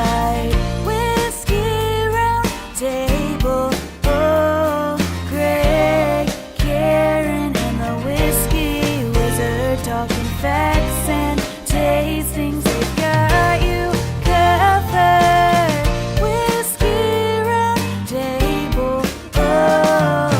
right. Whiskey round table. Oh, Greg, Karen, and the whiskey wizard talking facts and tastings. They've got you covered. Whiskey round table. Oh.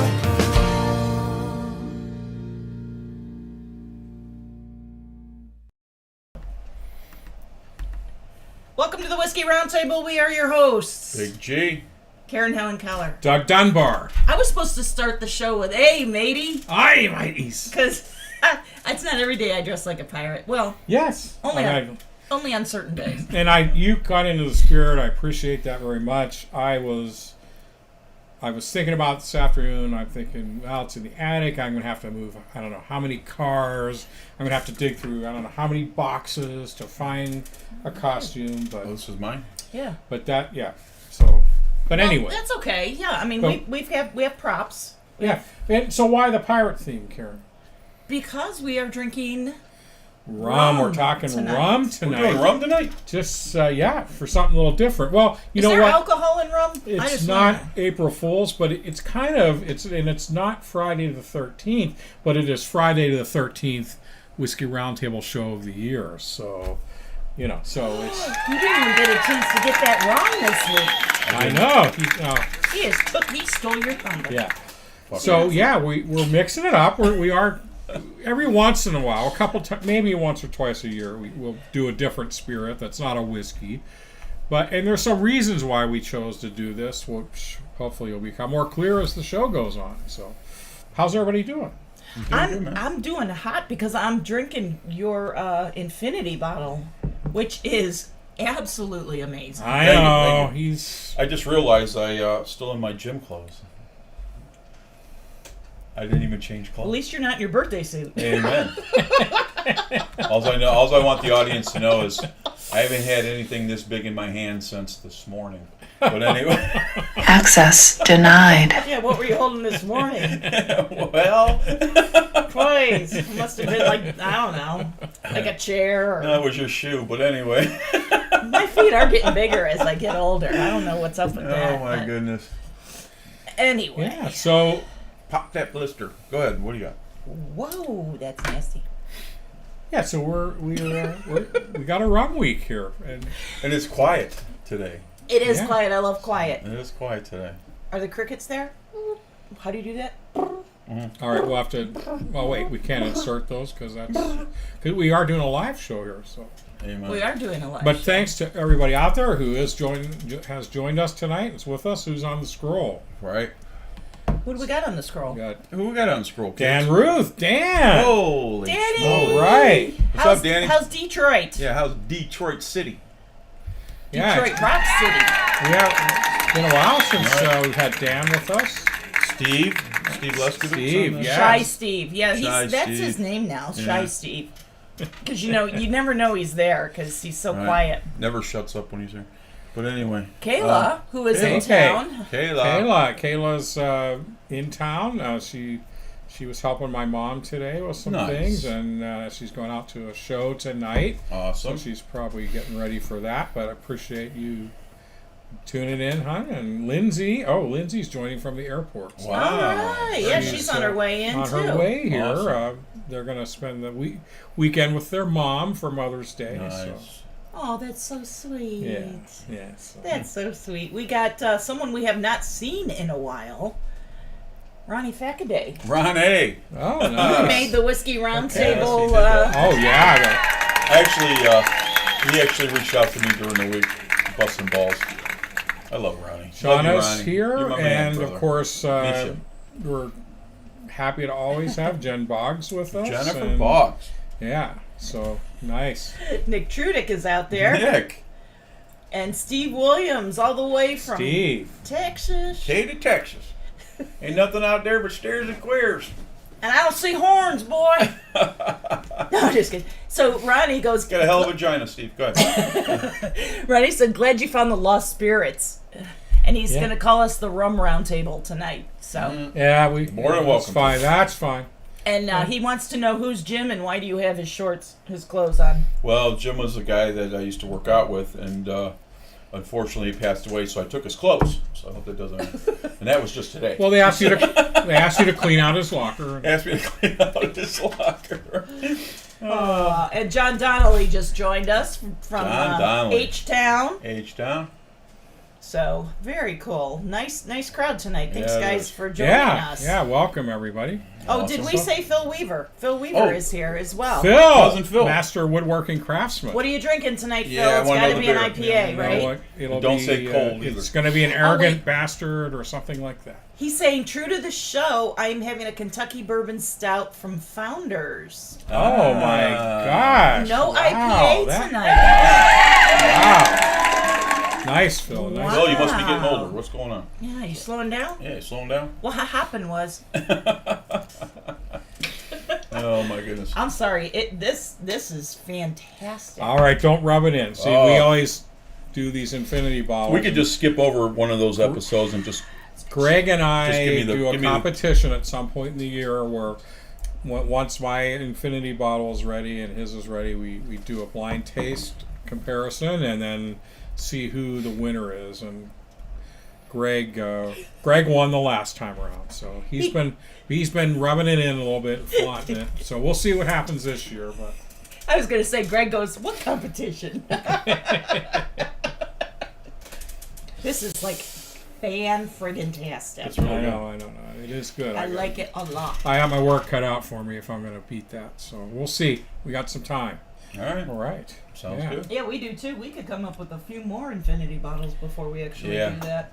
Welcome to the Whiskey Roundtable. We are your hosts, Big G. Karen Helen Keller. Doug Dunbar. I was supposed to start the show with, "Hey, matey," Aye, mateys. because it's not every day I dress like a pirate. Well, Yes. only on certain days. And you got into the spirit. I appreciate that very much. I was thinking about this afternoon. I'm thinking, well, it's in the attic. I'm going to have to move, I don't know how many cars. I'm going to have to dig through, I don't know how many boxes to find a costume. But Oh, this is mine? Yeah. but that, yeah. So, but Well, anyway. that's okay. Yeah, I mean, But- we have props Yeah. And so why the pirate theme, Karen? because we are drinking. Rum. We're Rum talking tonight. rum We're tonight. doing rum tonight? Just, for something a little different. Well, you Is know there what? alcohol in rum? I It's just not wanna- April Fool's, but it's kind of it's not Friday the 13th, but it is Friday the 13th Whiskey Roundtable Show of the Year. So, so it's You didn't even get a chance to get that wrong this week. I know. He stole your thunder. Yeah. Fuck So we're mixing it up. We are every once in a while, maybe once or twice a year, we'll do a different spirit that's not a whiskey. And there's some reasons why we chose to do this, which hopefully will become more clear as the show goes on. So, how's everybody doing? I'm doing hot because I'm drinking your Infinity bottle, which is absolutely amazing. I Thank you, know thank you. he's. I just realized I still in my gym clothes. I didn't even change At clothes. least you're not in your birthday suit. Amen. All I want the audience to know is I haven't had anything this big in my hand since this morning. But anyway, Access denied. Yeah, what were you holding this morning? well, Please, it must have been like, I don't know, like a chair. Or... that was your shoe. But anyway, My feet are getting bigger as I get older. I don't know what's up with that. oh my but goodness. Anyway. Yeah. So Pop that blister. Go ahead. What do you got? Whoa, that's nasty. So we got a rum week here, and And it's quiet today. It is Yeah. quiet. I love quiet. It is quiet today. Are the crickets there? How do you do that? all right, we'll have to. Well, wait, we can't insert those because we are doing a live show here. So, Amen. We are doing a live but show. thanks to everybody out there who has joined us tonight. It's with us. Who's on the scroll? Right. Who do we got on the scroll? We got Who we got on scroll? Dan Ruth. Dan. Holy Danny! smokes. All right. What's up, Danny? How's Detroit? Yeah, how's Detroit City? Yeah. Detroit Rock City. It's been a while since we've had Dan with us. Steve Leskowitz. Steve, yeah. Shy Steve. Yeah, Shy that's Steve. his name now, Shy Yeah. Steve. Because, you never know he's there because he's so Right. quiet. Never shuts up when he's here. But anyway. Kayla, who is in Okay. town. Kayla's in town. She was helping my mom today with some Nice. things, and she's going out to a show tonight. So Awesome. she's probably getting ready for that. But I appreciate you tuning in, hon. And Lindsay's joining from the airport. So Wow. All right. Yeah, she's on her way in, on too. her way here. Awesome. They're going to spend the weekend with their mom for Mother's Day. So. Nice. Oh, that's so sweet. Yeah. So. That's so sweet. We got someone we have not seen in a while. Ronnie Fackaday. Ronnie. Oh, He nice. made the Whiskey Roundtable. Yes, he did that. Oh, yeah. He actually reached out to me during the week, busting balls. I love Ronnie. Love you, Shauna's Ronnie. here, You're my man, and brother. of course, Miss you. we're happy to always have Jen Boggs with us. Jennifer and- Boggs. Yeah, so nice. Nick Trudick is out there. Nick. And Steve Williams, all the way from Steve. Texas. Katy, Texas. Ain't nothing out there but stairs and queers. And I don't see horns, boy. No, I'm just kidding. So Ronnie goes, Got a hell of a vagina, Steve. Go ahead. Ronnie said, glad you found the lost spirits. And he's Yeah. going to call us the Rum Roundtable tonight. So, Yeah, we More than that's welcome. fine. That's fine. and he wants to know who's Jim and why do you have his clothes on? Well, Jim was the guy that I used to work out with, and unfortunately he passed away, so I took his clothes. So I hope that doesn't. And that was just today. Well, they asked you to clean out his locker. Asked me to clean out his locker. And John Donnelly just joined us from John Donnelly. H-Town. H-Town. So, very cool. Nice crowd tonight. Thanks, Yeah, it guys, is. for joining us. Yeah, welcome everybody. Oh, did we say Phil Weaver? Phil Weaver is here as well. Cousin Phil. Master woodworking craftsman. What are you drinking tonight, Yeah, I Phil? It's wanna got know to the be an beer. IPA, You know right? what? It'll Don't be, say cold either. It's going to be an arrogant wait. bastard or something like that. He's saying, true to the show, I'm having a Kentucky Bourbon Stout from Founders. Oh my gosh! No Wow, IPA that- tonight. Wow. Nice, Phil. Nice. Phil, you must be getting older. What's going on? Yeah, you slowing down? Yeah, slowing down. What happened was, Oh my goodness. I'm sorry. This is fantastic. All right, don't rub it in. See, we Oh. always do these infinity bottles. We could just skip over one of those episodes and just. Greg and Just I give me the- do a give me the- competition at some point in the year where once my infinity bottle is ready and his is ready, we do a blind taste comparison and then see who the winner is. And Greg won the last time around, so he's been rubbing it in a little bit and flaunting it. So we'll see what happens this year. But I was going to say, Greg goes, what competition? This is like fan-friggin-tastic. It's really I good. know, it is good. I like it a lot. I have my work cut out for me if I'm going to beat that. So we'll see. We got some time. All right. All right. Sounds Yeah. good. Yeah, we do too. We could come up with a few more infinity bottles before we actually Yeah. do that.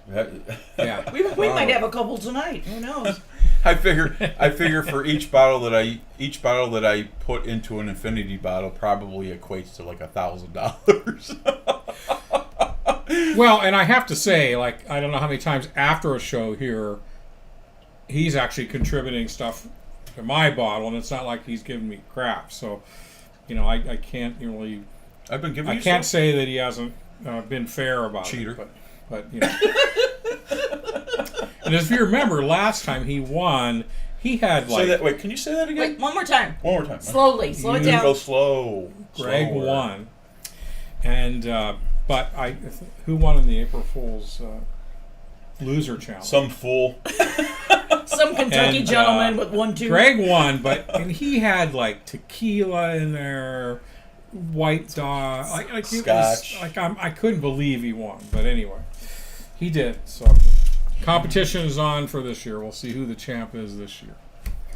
Yeah. We might have a couple tonight. Who knows? I figure for each bottle that I put into an infinity bottle probably equates to like $1,000. Well, and I have to say, like, I don't know how many times after a show here, he's actually contributing stuff to my bottle, and it's not like he's giving me crap. So, you know, I can't really, I've been giving I you can't some. say that he hasn't been fair about Cheater. it. But you know. And if you remember, last time he won, he had Say like that. Wait, can you say that again? Wait, one more time. One more time. Slowly. Slow it You down. go slow. Greg slower. won, and but who won in the April Fool's loser challenge? Some fool. Some Kentucky And, gentleman with 1, 2. Greg won, and he had like tequila in there, white dog, like it was, Scotch. like I couldn't believe he won. But anyway, he did. So competition is on for this year. We'll see who the champ is this year.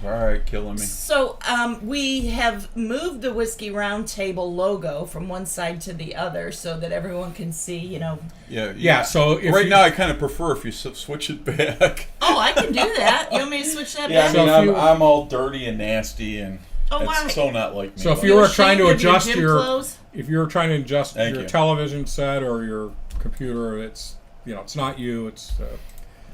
All right, killing me. So we have moved the Whiskey Roundtable logo from one side to the other so that everyone can see, you know. Yeah. So if right you- now, I kind of prefer if you switch it back. Oh, I can do that. You want me to switch that Yeah, I back? So mean, if you- I'm all dirty and nasty, and Oh, it's wow. so not like me. So if but- you were ashamed trying to of your adjust gym your, clothes? if you were trying to adjust Thank your you. television set or your computer, it's it's not you. It's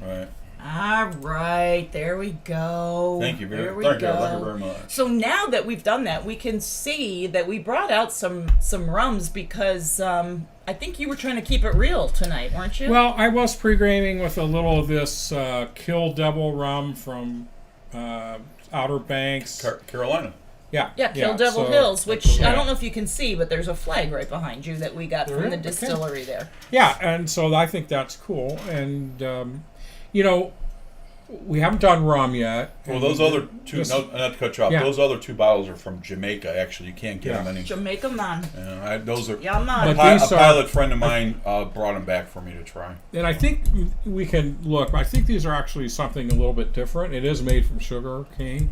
right. All right, there we go. Thank you There very, we thank you go. very much. So now that we've done that, we can see that we brought out some rums because I think you were trying to keep it real tonight, weren't you? well, I was pre-gaming with a little of this Kill Devil rum from Outer Banks. Carolina. yeah, Kill Devil so- Hills, which yeah. I don't know if you can see, but there's a flag right behind you that we got from the Okay. distillery there. Yeah, and so I think that's cool. And we haven't done rum yet. Well, and those other two, this- not to cut you off, Yeah. those other two bottles are from Jamaica. Actually, you can't get Yeah. them any. Jamaica man. Those are. Yeah, A, man. But these a are- pilot friend of mine brought them back for me to try. And I think we can look. I think these are actually something a little bit different. It is made from sugar cane.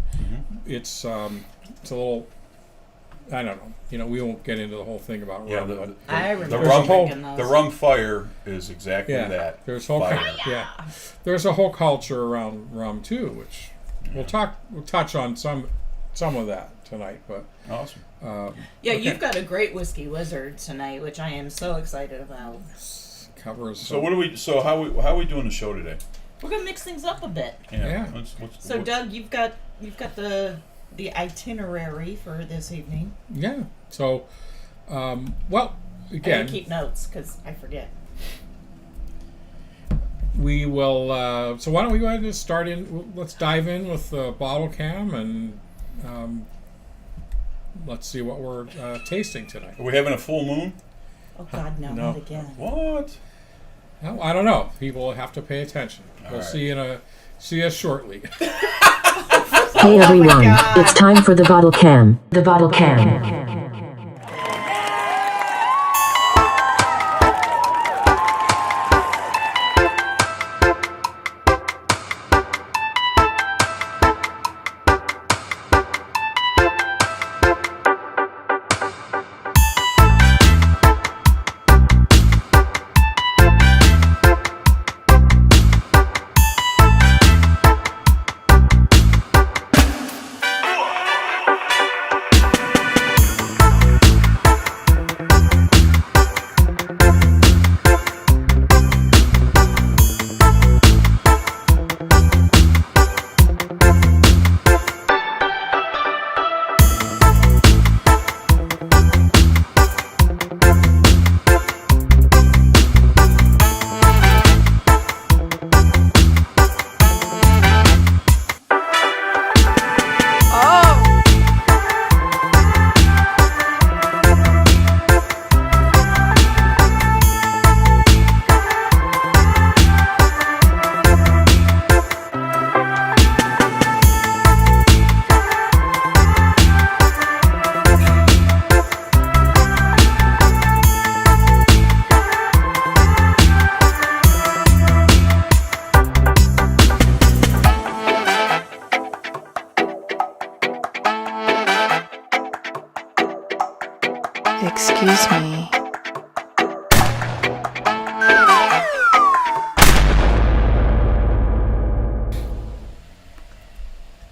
It's a little. I don't know. We won't get into the whole thing about Yeah, rum. the, but the, I the remember rum, drinking those. the rum fire is exactly yeah, that. there's whole fire. there's a whole culture around rum too, which we'll touch on some of that tonight. But Awesome. Yeah, Okay. you've got a great whiskey wizard tonight, which I am so excited about. covers. So what do we? So how we doing the show today? We're gonna mix things up a bit. Yeah. So Doug, you've got the itinerary for this evening. Yeah. So, well, I again, gotta keep notes because I forget. we will. So why don't we go ahead and just start in? Let's dive in with the bottle cam and let's see what we're tasting tonight. Are we having a full moon? Oh God, no, No. not again. What? Well, I don't know. People have to pay attention. We'll right. see us shortly. Hey everyone, it's time for the bottle cam. The bottle cam. Excuse me.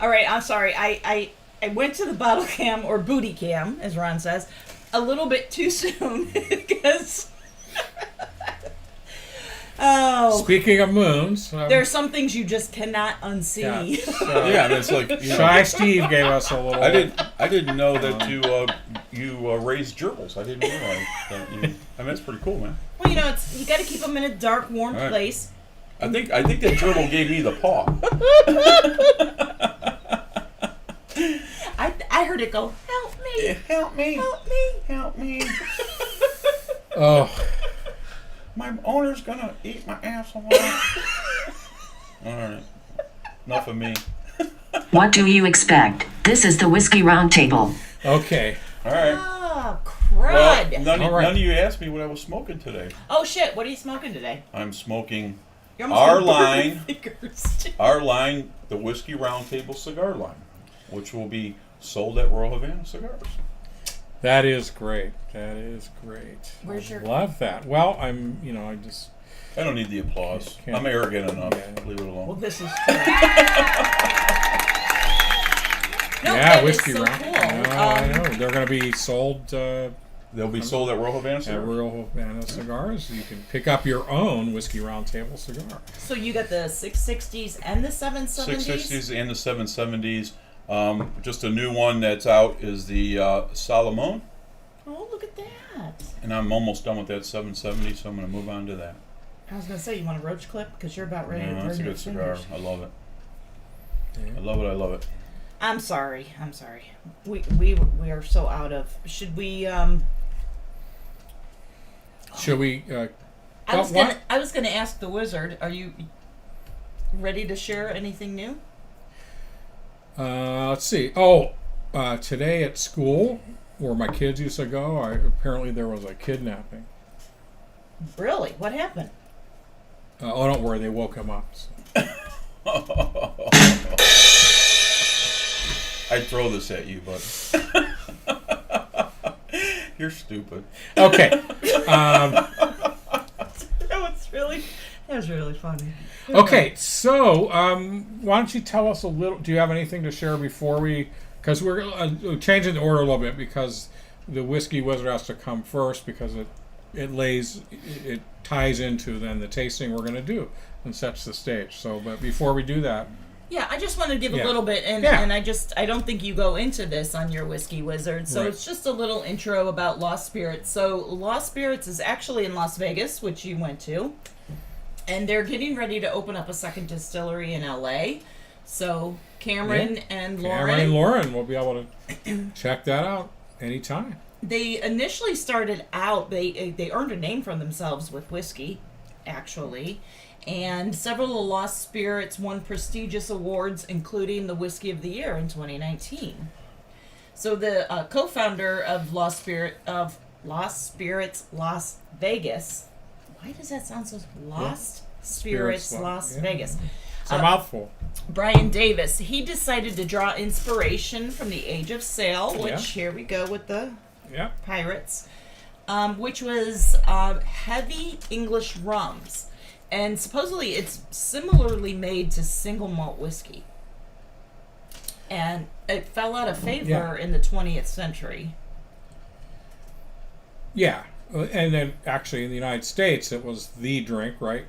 All right, I'm sorry. I went to the bottle cam, or booty cam, as Ron says, a little bit too soon because. Oh. Speaking of moons, There are some things you just cannot unsee. Yeah, and it's like Shy Steve gave us a little. I didn't know that you raised gerbils. I didn't realize that you. I mean, that's pretty cool, man. Well, you know, you got to keep them in a dark, warm All right. place. I think that gerbil gave me the paw. I heard it go, help me, Help me! help me. Help me! Oh, My owner's gonna eat my asshole. All right, enough of me. What do you expect? This is the Whiskey Roundtable. okay. All right. Oh, Well, crud. none All right. of you asked me what I was smoking today. Oh, shit. What are you smoking today? I'm smoking You're almost Our gonna burn your line. fingers. our line, the Whiskey Roundtable cigar line, which will be sold at Royal Havana Cigars. That is great. That is great. Where's your- Love that. Well, I just. I don't need the applause. Can't- I'm arrogant enough. Yeah. Leave it alone. Well, this is true. No, Yeah, that is Whiskey so Round. cool. I know. They're going to be sold They'll be sold at Royal Havana at Cigars. Royal Havana Cigars. You can pick up your own Whiskey Roundtable cigar. So you got the 660s and the 770s? 660s and the 770s. Just a new one that's out is the Salomon, Oh, look at that. and I'm almost done with that 770, so I'm going to move on to that. I was going to say, you want a roach clip? Because you're about ready to burn That's a your good cigar. fingers. I love it. Yeah. I love it. I love it. I'm sorry. We are so out of... Should we... Should we? I was what? gonna ask the wizard, are you ready to share anything new? Let's see. Oh, today at school, where my kids used to go, apparently there was a kidnapping. Really? What happened? Oh, don't worry, they woke him up. So. I'd throw this at you, but you're stupid. Okay. That was really funny. Okay. So, why don't you tell us a little? Do you have anything to share before we? Because we're changing the order a little bit because the Whiskey Wizard has to come first because it ties into then the tasting we're going to do and sets the stage. So, but before we do that. Yeah, I just want to give Yeah. a little bit, and I don't think you go into this on your Whiskey Wizard, so Right. it's just a little intro about Lost Spirits. So Lost Spirits is actually in Las Vegas, which you went to, and they're getting ready to open up a second distillery in LA. So Cameron and Lauren, will be able to check that out anytime. they initially started out, they earned a name for themselves with whiskey, actually. And several of Lost Spirits won prestigious awards, including the Whiskey of the Year in 2019. So the co-founder of Lost Spirits Las Vegas. Why does that sound so Lost Spirits Las Vegas? It's a mouthful. Brian Davis, he decided to draw inspiration from the Age of Sail, which here we go with the Yeah. pirates, which was heavy English rums. And supposedly it's similarly made to single malt whiskey. And it fell out of favor in the 20th century. Yeah. And then actually in the United States, it was the drink, right?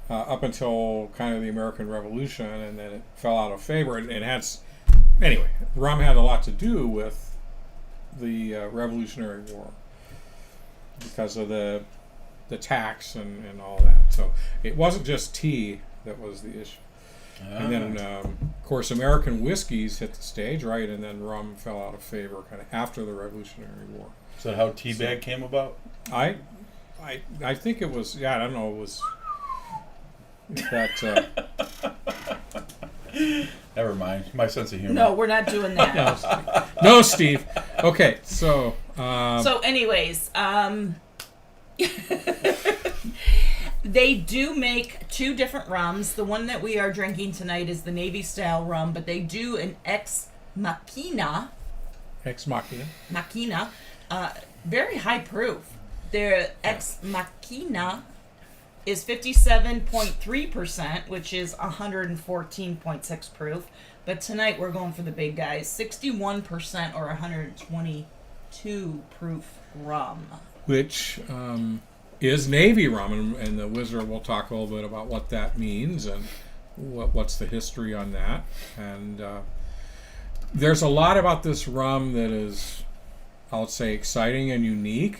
Up until kind of the American Revolution, and then it fell out of favor. And it has, anyway, rum had a lot to do with the Revolutionary War because of the tax and all that. So it wasn't just tea that was the issue. And then, of course, American whiskeys hit the stage, right? And then rum fell out of favor kind of after the Revolutionary War. Is that how teabag came about? I think it was, I don't know, it was that... Never mind. My sense of humor. No, we're not doing that. No, Steve. Okay, so... So anyways, they do make two different rums. The one that we are drinking tonight is the Navy style rum, but they do an Ex Machina, very high proof. Their Ex Machina is 57.3%, which is 114.6 proof. But tonight we're going for the big guys, 61% or 122 proof rum. Which is Navy rum, and the Wizard will talk a little bit about what that means and what's the history on that. And there's a lot about this rum that is, I would say, exciting and unique,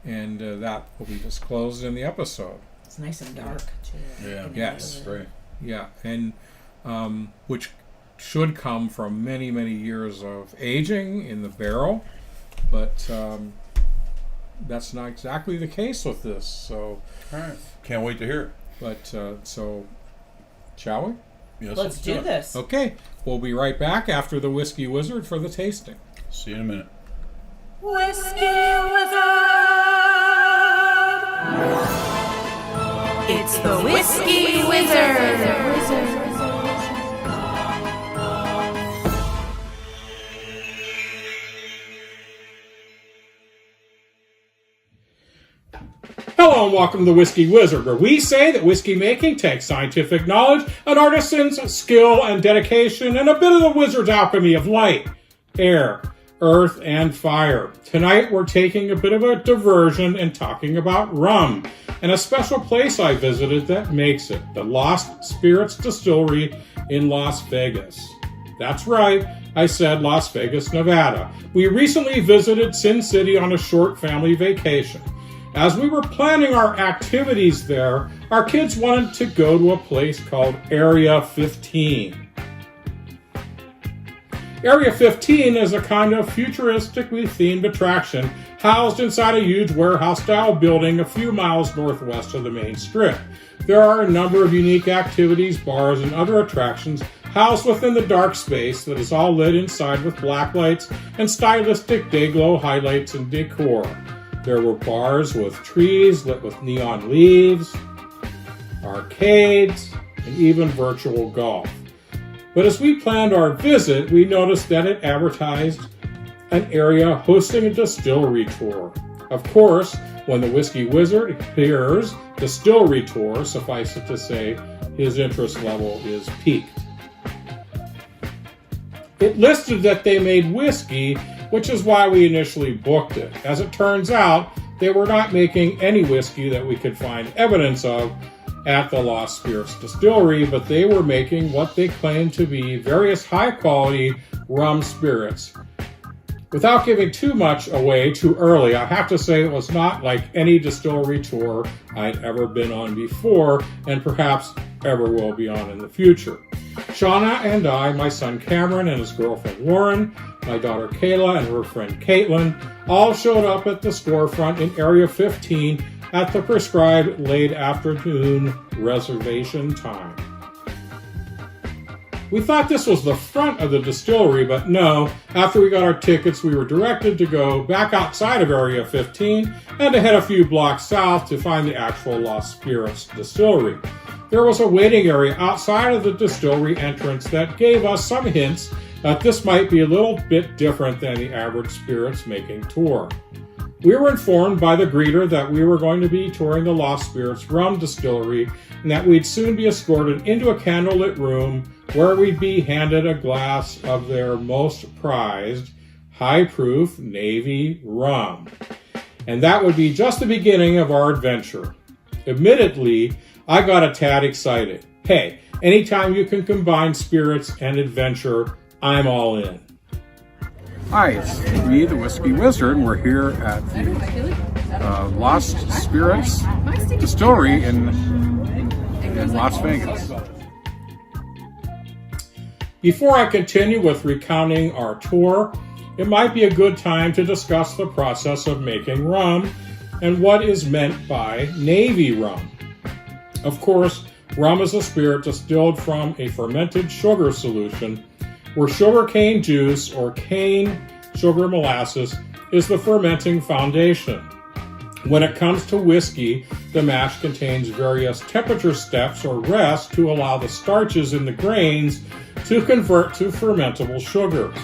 and that will be disclosed in the episode. It's nice and dark, too. Yeah. Yes. Great. Yeah, and which should come from many, many years of aging in the barrel, but that's not exactly the case with this. So, All right. Can't wait to hear it. but so, shall we? Yes, Let's do it. this. Okay, we'll be right back after the Whiskey Wizard for the tasting. See you in a minute. Whiskey Wizard. It's the Whiskey Wizard. Hello and welcome to the Whiskey Wizard, where we say that whiskey making takes scientific knowledge, an artisan's skill and dedication, and a bit of the wizard's alchemy of light, air, earth, and fire. Tonight we're taking a bit of a diversion and talking about rum, and a special place I visited that makes it, the Lost Spirits Distillery in Las Vegas. That's right, I said Las Vegas, Nevada. We recently visited Sin City on a short family vacation. As we were planning our activities there, our kids wanted to go to a place called Area 15. Area 15 is a kind of futuristically themed attraction housed inside a huge warehouse-style building a few miles northwest of the main strip. There are a number of unique activities, bars, and other attractions housed within the dark space that is all lit inside with black lights and stylistic day-glow highlights and decor. There were bars with trees lit with neon leaves, arcades, and even virtual golf. But as we planned our visit, we noticed that it advertised an area hosting a distillery tour. Of course, when the Whiskey Wizard hears distillery tour, suffice it to say, his interest level is piqued. It listed that they made whiskey, which is why we initially booked it. As it turns out, they were not making any whiskey that we could find evidence of at the Lost Spirits Distillery, but they were making what they claimed to be various high-quality rum spirits. Without giving too much away too early, I have to say it was not like any distillery tour I'd ever been on before, and perhaps ever will be on in the future. Shauna and I, my son Cameron and his girlfriend Lauren, my daughter Kayla and her friend Caitlin, all showed up at the storefront in Area 15 at the prescribed late afternoon reservation time. We thought this was the front of the distillery, but no. After we got our tickets, we were directed to go back outside of Area 15 and to head a few blocks south to find the actual Lost Spirits distillery. There was a waiting area outside of the distillery entrance that gave us some hints that this might be a little bit different than the average spirits making tour. We were informed by the greeter that we were going to be touring the Lost Spirits rum distillery and that we'd soon be escorted into a candlelit room where we'd be handed a glass of their most prized, high-proof Navy rum. And that would be just the beginning of our adventure. Admittedly, I got a tad excited. Hey, anytime you can combine spirits and adventure, I'm all in. Hi, it's me, the Whiskey Wizard, and we're here at the Lost Spirits Distillery in Las Vegas. Before I continue with recounting our tour, it might be a good time to discuss the process of making rum and what is meant by Navy rum. Of course, rum is a spirit distilled from a fermented sugar solution, where sugar cane juice or cane sugar molasses is the fermenting foundation. When it comes to whiskey, the mash contains various temperature steps or rests to allow the starches in the grains to convert to fermentable sugars.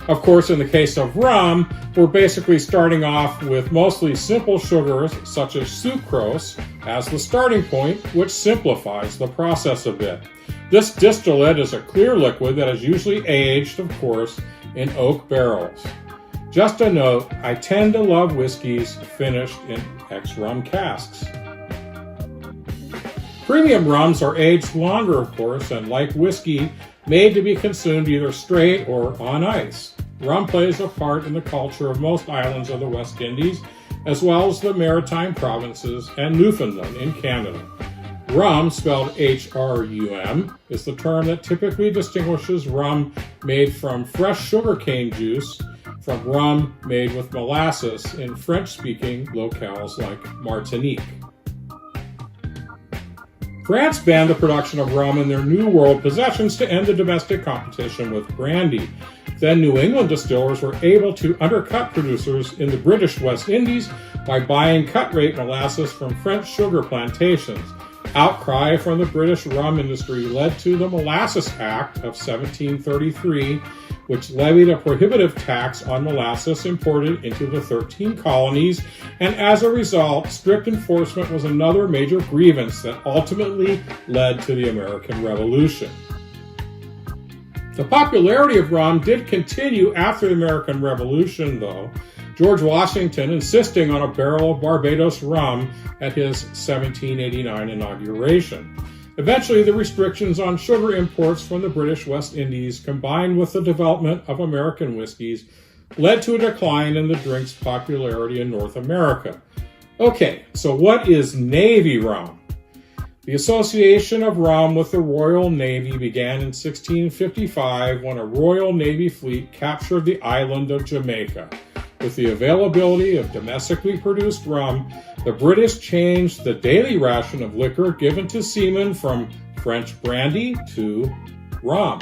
Of course, in the case of rum, we're basically starting off with mostly simple sugars such as sucrose as the starting point, which simplifies the process a bit. This distillate is a clear liquid that is usually aged, of course, in oak barrels. Just a note, I tend to love whiskeys finished in ex-rum casks. Premium rums are aged longer, of course, and like whiskey, made to be consumed either straight or on ice. Rum plays a part in the culture of most islands of the West Indies, as well as the Maritime Provinces and Newfoundland in Canada. Rum, spelled H-R-U-M, is the term that typically distinguishes rum made from fresh sugarcane juice from rum made with molasses in French-speaking locales like Martinique. France banned the production of rum in their New World possessions to end the domestic competition with brandy. Then New England distillers were able to undercut producers in the British West Indies by buying cut-rate molasses from French sugar plantations. Outcry from the British rum industry led to the Molasses Act of 1733, which levied a prohibitive tax on molasses imported into the 13 colonies, and as a result, strict enforcement was another major grievance that ultimately led to the American Revolution. The popularity of rum did continue after the American Revolution, though, George Washington insisting on a barrel of Barbados rum at his 1789 inauguration. Eventually, the restrictions on sugar imports from the British West Indies, combined with the development of American whiskeys, led to a decline in the drink's popularity in North America. Okay, so what is Navy rum? The association of rum with the Royal Navy began in 1655 when a Royal Navy fleet captured the island of Jamaica. With the availability of domestically produced rum, the British changed the daily ration of liquor given to seamen from French brandy to rum.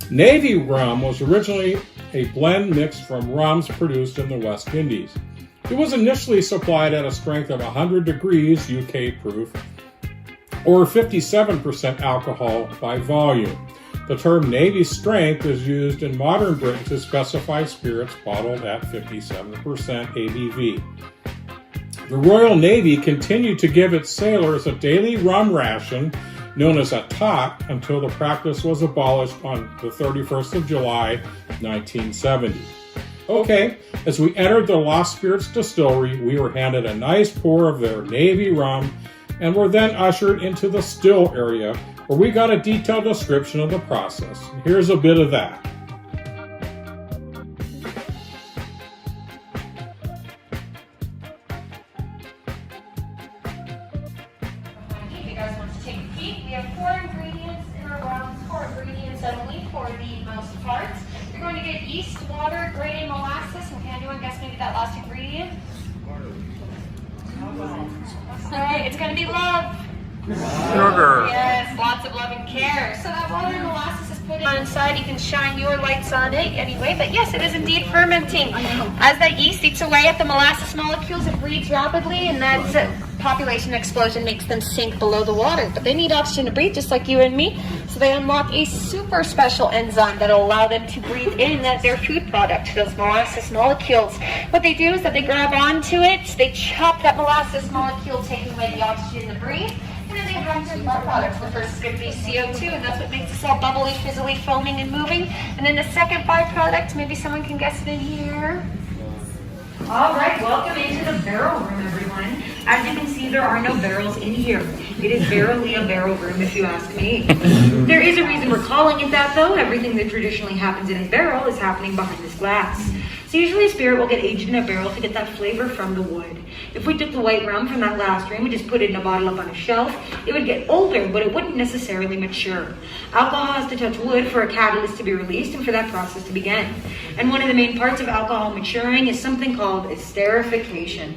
Navy rum was originally a blend mixed from rums produced in the West Indies. It was initially supplied at a strength of 100 degrees UK proof, or 57% alcohol by volume. The term Navy strength is used in modern Britain to specify spirits bottled at 57% ABV. The Royal Navy continued to give its sailors a daily rum ration known as a tot until the practice was abolished on the 31st of July, 1970. Okay, as we entered the Lost Spirits distillery, we were handed a nice pour of their Navy rum and were then ushered into the still area where we got a detailed description of the process. Here's a bit of that. If you guys want to take a peek, we have 4 ingredients in our rum, 4 ingredients only for the most part. You're going to get yeast, water, grain, molasses. And can anyone guess maybe that last ingredient? All right, it's going to be love. Sugar. Yes, lots of love and care. So that water and molasses is put on inside. You can shine your lights on it anyway. But yes, it is indeed fermenting. As that yeast eats away at the molasses molecules, it breathes rapidly, and that population explosion makes them sink below the water. But they need oxygen to breathe, just like you and me. So they unlock a super special enzyme that will allow them to breathe in their food product, those molasses molecules. What they do is that they grab onto it, they chop that molasses molecule, taking away the oxygen to breathe. And then they have two byproducts. The first is going to be CO2, and that's what makes us all bubbly, fizzly, foaming, and moving. And then the second byproduct, maybe someone can guess it in here. All right, welcome into the barrel room, everyone. As you can see, there are no barrels in here. It is barely a barrel room, if you ask me. There is a reason we're calling it that, though. Everything that traditionally happens in a barrel is happening behind this glass. So usually a spirit will get aged in a barrel to get that flavor from the wood. If we took the white rum from that last room, we just put it in a bottle up on a shelf, it would get older, but it wouldn't necessarily mature. Alcohol has to touch wood for a catalyst to be released and for that process to begin. And one of the main parts of alcohol maturing is something called esterification.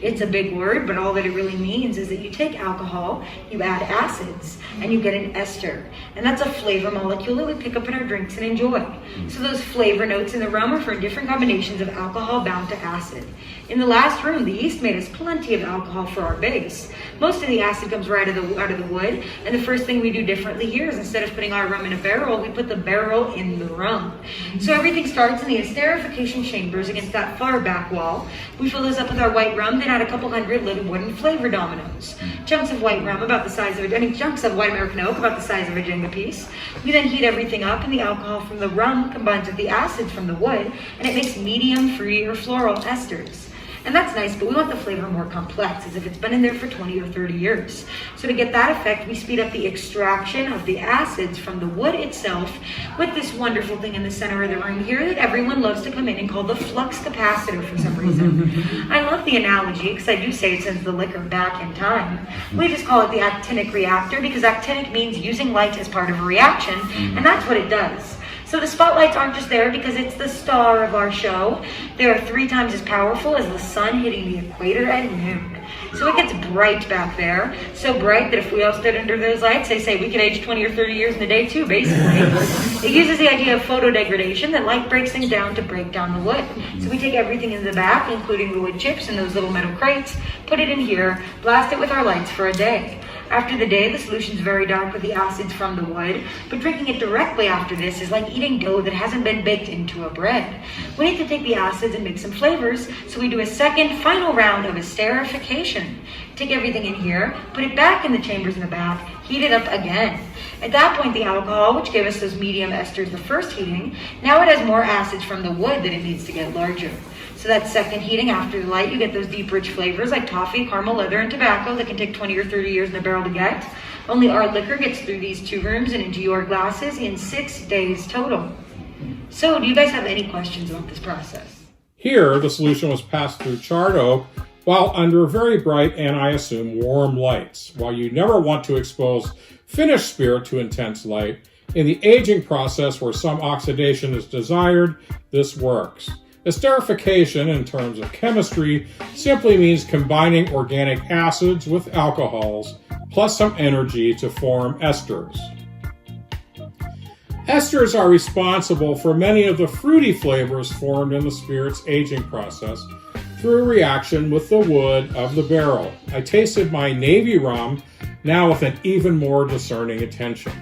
It's a big word, but all that it really means is that you take alcohol, you add acids, and you get an ester. And that's a flavor molecule that we pick up in our drinks and enjoy. So those flavor notes in the rum are for different combinations of alcohol bound to acid. In the last room, the yeast made us plenty of alcohol for our base. Most of the acid comes right out of the wood, and the first thing we do differently here is instead of putting our rum in a barrel, we put the barrel in the rum. So everything starts in the esterification chambers against that far back wall. We fill those up with our white rum, then add a couple hundred little wooden flavor dominoes. Chunks of white rum about the size of chunks of white American oak about the size of a Jenga piece. We then heat everything up, and the alcohol from the rum combines with the acids from the wood, and it makes medium, fruity, or floral esters. And that's nice, but we want the flavor more complex, as if it's been in there for 20 or 30 years. So to get that effect, we speed up the extraction of the acids from the wood itself with this wonderful thing in the center of the room here that everyone loves to come in and call the flux capacitor for some reason. I love the analogy, because I do say it sends the liquor back in time. We just call it the actinic reactor, because actinic means using light as part of a reaction, and that's what it does. So the spotlights aren't just there because it's the star of our show. They are 3 times as powerful as the sun hitting the equator at noon. So it gets bright back there. So bright that if we all stood under those lights, they say we could age 20 or 30 years in a day too, basically. It uses the idea of photodegradation, that light breaks things down to break down the wood. So we take everything in the back, including the wood chips and those little metal crates, put it in here, blast it with our lights for a day. After the day, the solution's very dark with the acids from the wood, but drinking it directly after this is like eating dough that hasn't been baked into a bread. We need to take the acids and make some flavors, so we do a second, final round of esterification. Take everything in here, put it back in the chambers in the back, heat it up again. At that point, the alcohol, which gave us those medium esters the first heating, now it has more acids from the wood that it needs to get larger. So that second heating after the light, you get those deep, rich flavors like toffee, caramel, leather, and tobacco that can take 20 or 30 years in a barrel to get. Only our liquor gets through these 2 rooms and into your glasses in 6 days total. So, do you guys have any questions about this process? Here, the solution was passed through charred oak while under very bright and, I assume, warm lights. While you never want to expose finished spirit to intense light, in the aging process where some oxidation is desired, this works. Esterification, in terms of chemistry, simply means combining organic acids with alcohols, plus some energy to form esters. Esters are responsible for many of the fruity flavors formed in the spirit's aging process through a reaction with the wood of the barrel. I tasted my Navy rum, now with an even more discerning attention.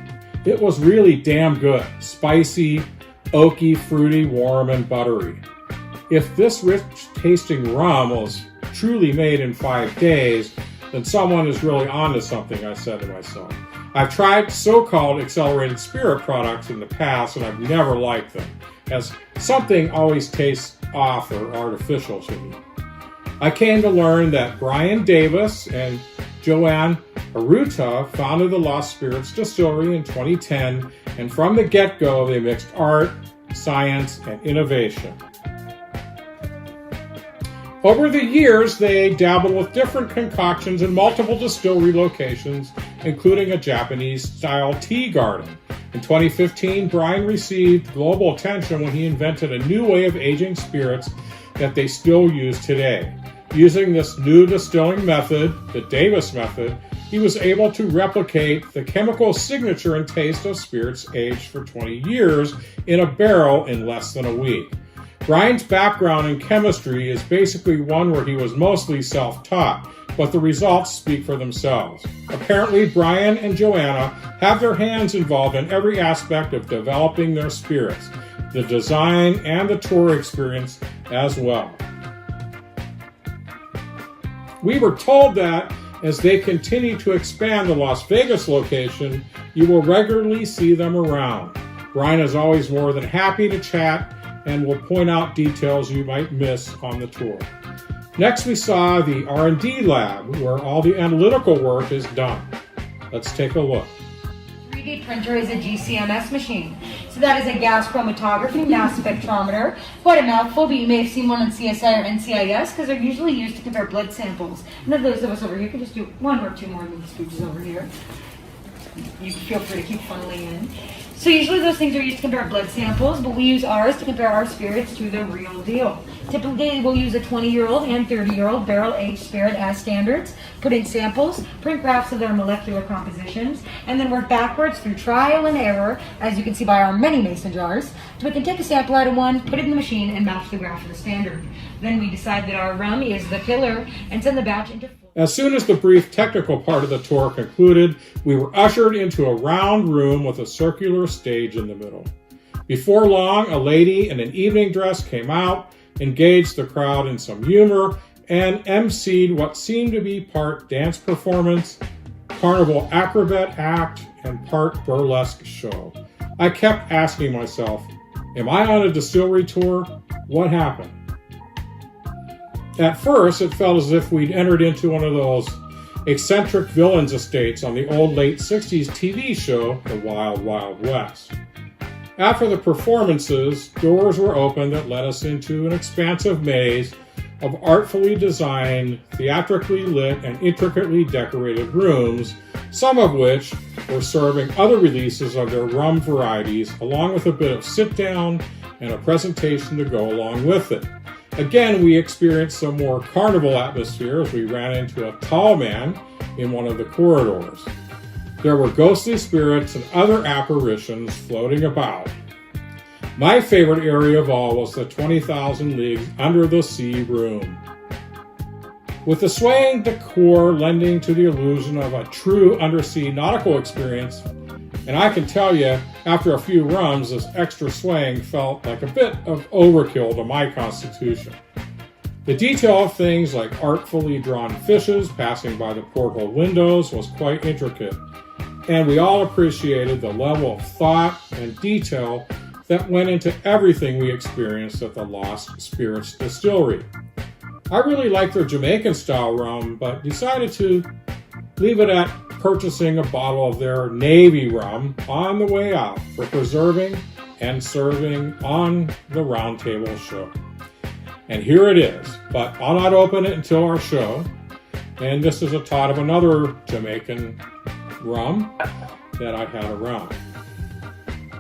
It was really damn good. Spicy, oaky, fruity, warm, and buttery. If this rich-tasting rum was truly made in 5 days, then someone is really onto something, I said to myself. I've tried so-called accelerated spirit products in the past, and I've never liked them, as something always tastes off or artificial to me. I came to learn that Brian Davis and Joanne Aruta founded the Lost Spirits Distillery in 2010, and from the get-go, they mixed art, science, and innovation. Over the years, they dabbled with different concoctions in multiple distillery locations including a Japanese-style tea garden. In 2015, Brian received global attention when he invented a new way of aging spirits that they still use today. Using this new distilling method, the Davis method, he was able to replicate the chemical signature and taste of spirits aged for 20 years in a barrel in less than a week. Brian's background in chemistry is basically one where he was mostly self-taught, but the results speak for themselves. Apparently, Brian and Joanna have their hands involved in every aspect of developing their spirits, the design and the tour experience as well. We were told that as they continue to expand the Las Vegas location, you will regularly see them around. Brian is always more than happy to chat and will point out details you might miss on the tour. Next, we saw the R&D lab, where all the analytical work is done. Let's take a look. 3D printer is a GCMS machine. So that is a gas chromatography mass spectrometer. Quite a mouthful, but you may have seen one on CSI or NCIS because they're usually used to compare blood samples. None of those of us over here can just do one or two more than the scooches over here. You feel free to keep funneling in. So usually those things are used to compare blood samples, but we use ours to compare our spirits to the real deal. Typically, we'll use a 20-year-old and 30-year-old barrel-aged spirit as standards, put in samples, print graphs of their molecular compositions, and then work backwards through trial and error, as you can see by our many mason jars, so we can take a sample out of one, put it in the machine, and match the graph to the standard. Then we decide that our rum is the killer and send the batch into... As soon as the brief technical part of the tour concluded, we were ushered into a round room with a circular stage in the middle. Before long, a lady in an evening dress came out, engaged the crowd in some humor, and emceed what seemed to be part dance performance, carnival acrobat act, and part burlesque show. I kept asking myself, am I on a distillery tour? What happened? At first, it felt as if we'd entered into one of those eccentric villains estates on the old late 60s TV show, The Wild Wild West. After the performances, doors were opened that led us into an expansive maze of artfully designed, theatrically lit, and intricately decorated rooms, some of which were serving other releases of their rum varieties, along with a bit of sit-down and a presentation to go along with it. Again, we experienced some more carnival atmosphere as we ran into a tall man in one of the corridors. There were ghostly spirits and other apparitions floating about. My favorite area of all was the 20,000 Leagues Under the Sea room. With the swaying decor lending to the illusion of a true undersea nautical experience, and I can tell you, after a few rums, this extra swaying felt like a bit of overkill to my constitution. The detail of things like artfully drawn fishes passing by the porthole windows was quite intricate, and we all appreciated the level of thought and detail that went into everything we experienced at the Lost Spirits Distillery. I really liked their Jamaican-style rum, but decided to leave it at purchasing a bottle of their Navy rum on the way out for preserving and serving on the Roundtable show. And here it is, but I'll not open it until our show. And this is a tot of another Jamaican rum that I had around.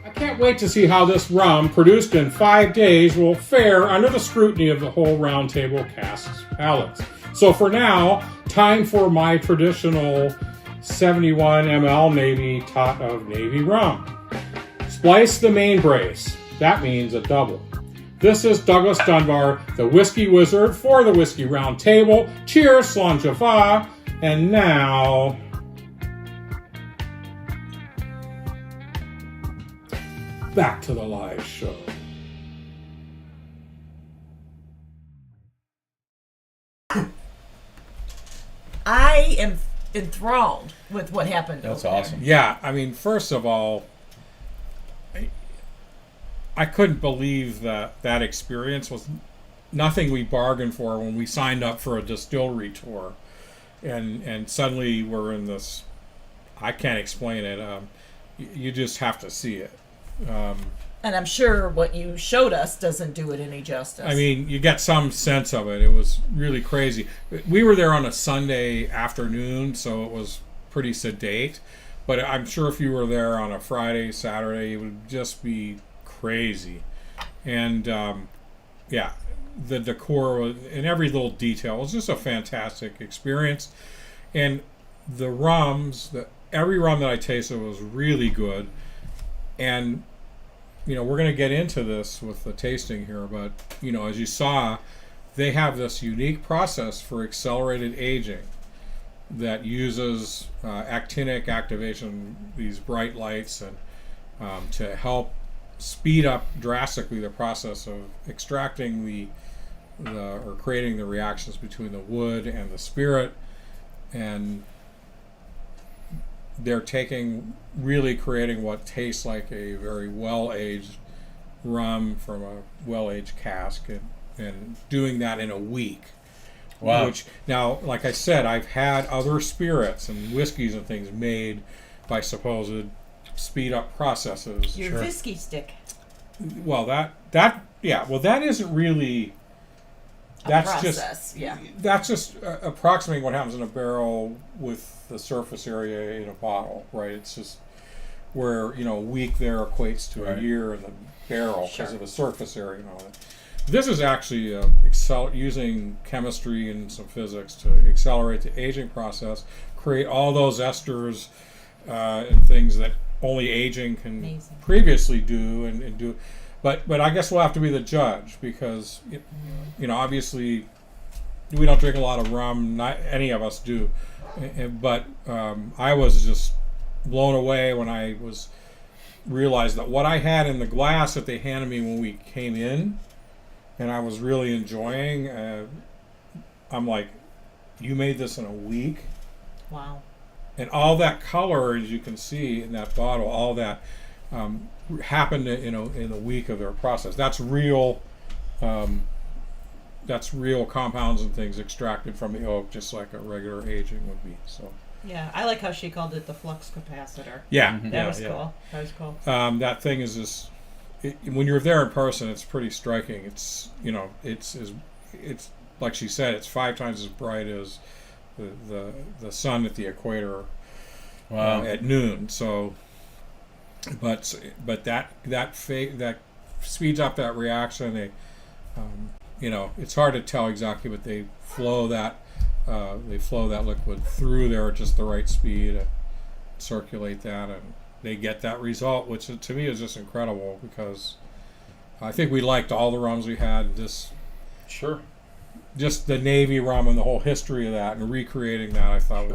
I can't wait to see how this rum, produced in 5 days, will fare under the scrutiny of the whole Roundtable cast's palates. So for now, time for my traditional 71 ml Navy tot of Navy rum. Splice the main brace. That means a double. This is Douglas Dunbar, the Whiskey Wizard for the Whiskey Roundtable. Cheers, Slán Jaffa. And now, back to the live show. I am enthralled with what happened. That's over awesome. Yeah, I mean, first of all, I couldn't believe that that experience was nothing we bargained for when we signed up for a distillery tour. And suddenly we're in this, I can't explain it. You just have to see it. And I'm sure what you showed us doesn't do it any justice. I mean, you get some sense of it. It was really crazy. We were there on a Sunday afternoon, so it was pretty sedate. But I'm sure if you were there on a Friday, Saturday, it would just be crazy. And yeah, the decor and every little detail was just a fantastic experience. And the rums, every rum that I tasted was really good. And you know, we're going to get into this with the tasting here, but you know, as you saw, they have this unique process for accelerated aging that uses actinic activation, these bright lights, and to help speed up drastically the process of extracting or creating the reactions between the wood and the spirit. And they're really creating what tastes like a very well-aged rum from a well-aged cask, and doing that in a week. Wow. Which, now, like I said, I've had other spirits and whiskeys and things made by supposed speed-up processes. Your whiskey stick. Well, that isn't really. That's process, yeah. That's just approximating what happens in a barrel with the surface area in a bottle, right? It's just where, you know, a week there equates to a year in the barrel because of the surface area and all that. This is actually using chemistry and some physics to accelerate the aging process, create all those esters and things that only aging can previously do and do. But I guess we'll have to be the judge because, you know, obviously we don't drink a lot of rum. Not any of us do. But I was just blown away when I realized that what I had in the glass that they handed me when we came in, and I was really enjoying, I'm like, you made this in a week? Wow. And all that color, as you can see in that bottle, all that happened in a week of their process. That's real compounds and things extracted from the oak, just like a regular aging would be. So yeah, I like how she called it the flux capacitor. Yeah, that was cool. That was cool. That thing is just when you're there in person, it's pretty striking. It's, you know, it's like she said, it's 5 times as bright as the sun at the equator at noon. So, but that speeds up that reaction. They, you know, it's hard to tell exactly, but they flow that liquid through there at just the right speed and circulate that, and they get that result, which to me is just incredible because I think we liked all the rums we had. Just the Navy rum and the whole history of that and recreating that, I thought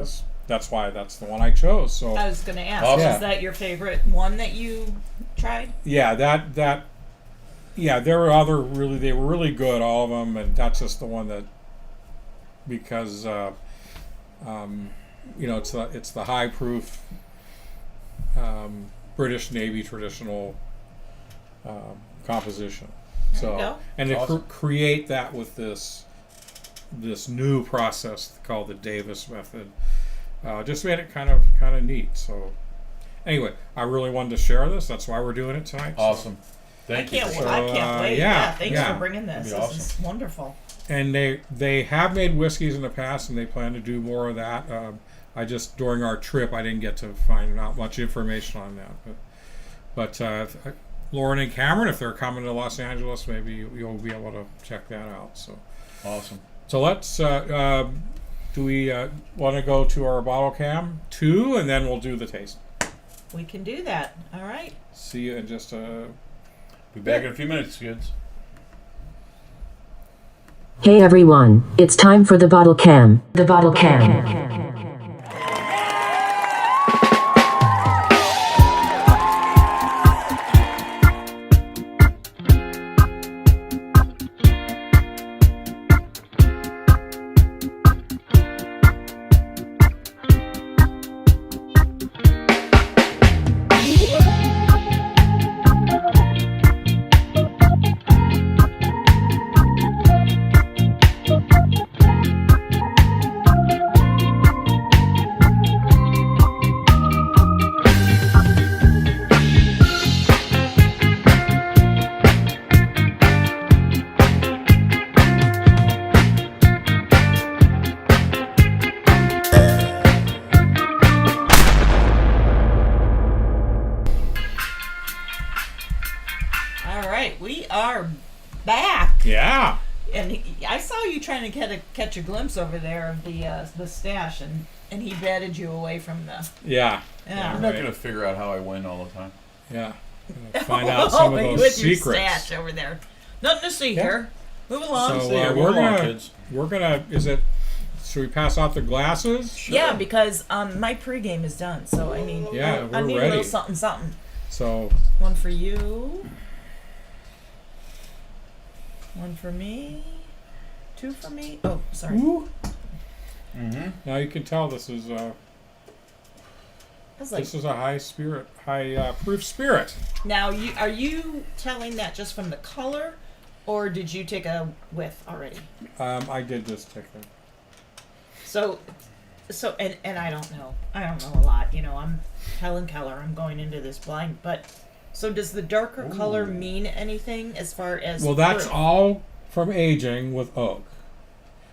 that's why that's the one I chose. So I was going to ask, is that your favorite one that you tried? Yeah, there were they were really good, all of them, and that's just the one that, because you know, it's the high proof British Navy traditional composition. And to create that with this new process called the Davis method, just made it kind of neat. So anyway, I really wanted to share this. That's why we're doing it tonight. Awesome. Thank you. I can't wait. Thanks for bringing this. This is wonderful. And they have made whiskeys in the past, and they plan to do more of that. I just, during our trip, I didn't get to find out much information on that. But Lauren and Cameron, if they're coming to Los Angeles, maybe you'll be able to check that out. So awesome. So let's. Do we want to go to our bottle cam 2, and then we'll do the taste? We can do that. All right. See you in just a. Be back in a few minutes, kids. Hey everyone, it's time for the bottle cam. The bottle cam. of catch a glimpse over there of the stash, and he batted you away from the. Yeah. Yeah. You're not gonna figure out how I win all the time. Yeah. Gonna find out some of those with secrets. Your stash over there. Nothing to see here. Move along. So See ya. we're Move along, gonna kids. Is it? Should we pass out the glasses? Yeah, because my pregame is done, so I need Yeah, I we're need a ready. little something something. So One for you. One for me. Two for me. Oh, sorry. Mm-hmm. now you can tell this is I was like, this is a high proof spirit. now are you telling that just from the color, or did you take a whiff already? I did just take it. So and I don't know a lot. You know, I'm Helen Keller. I'm going into this blind, but so does the darker color mean anything as far as? Well, that's proof? all from aging with oak.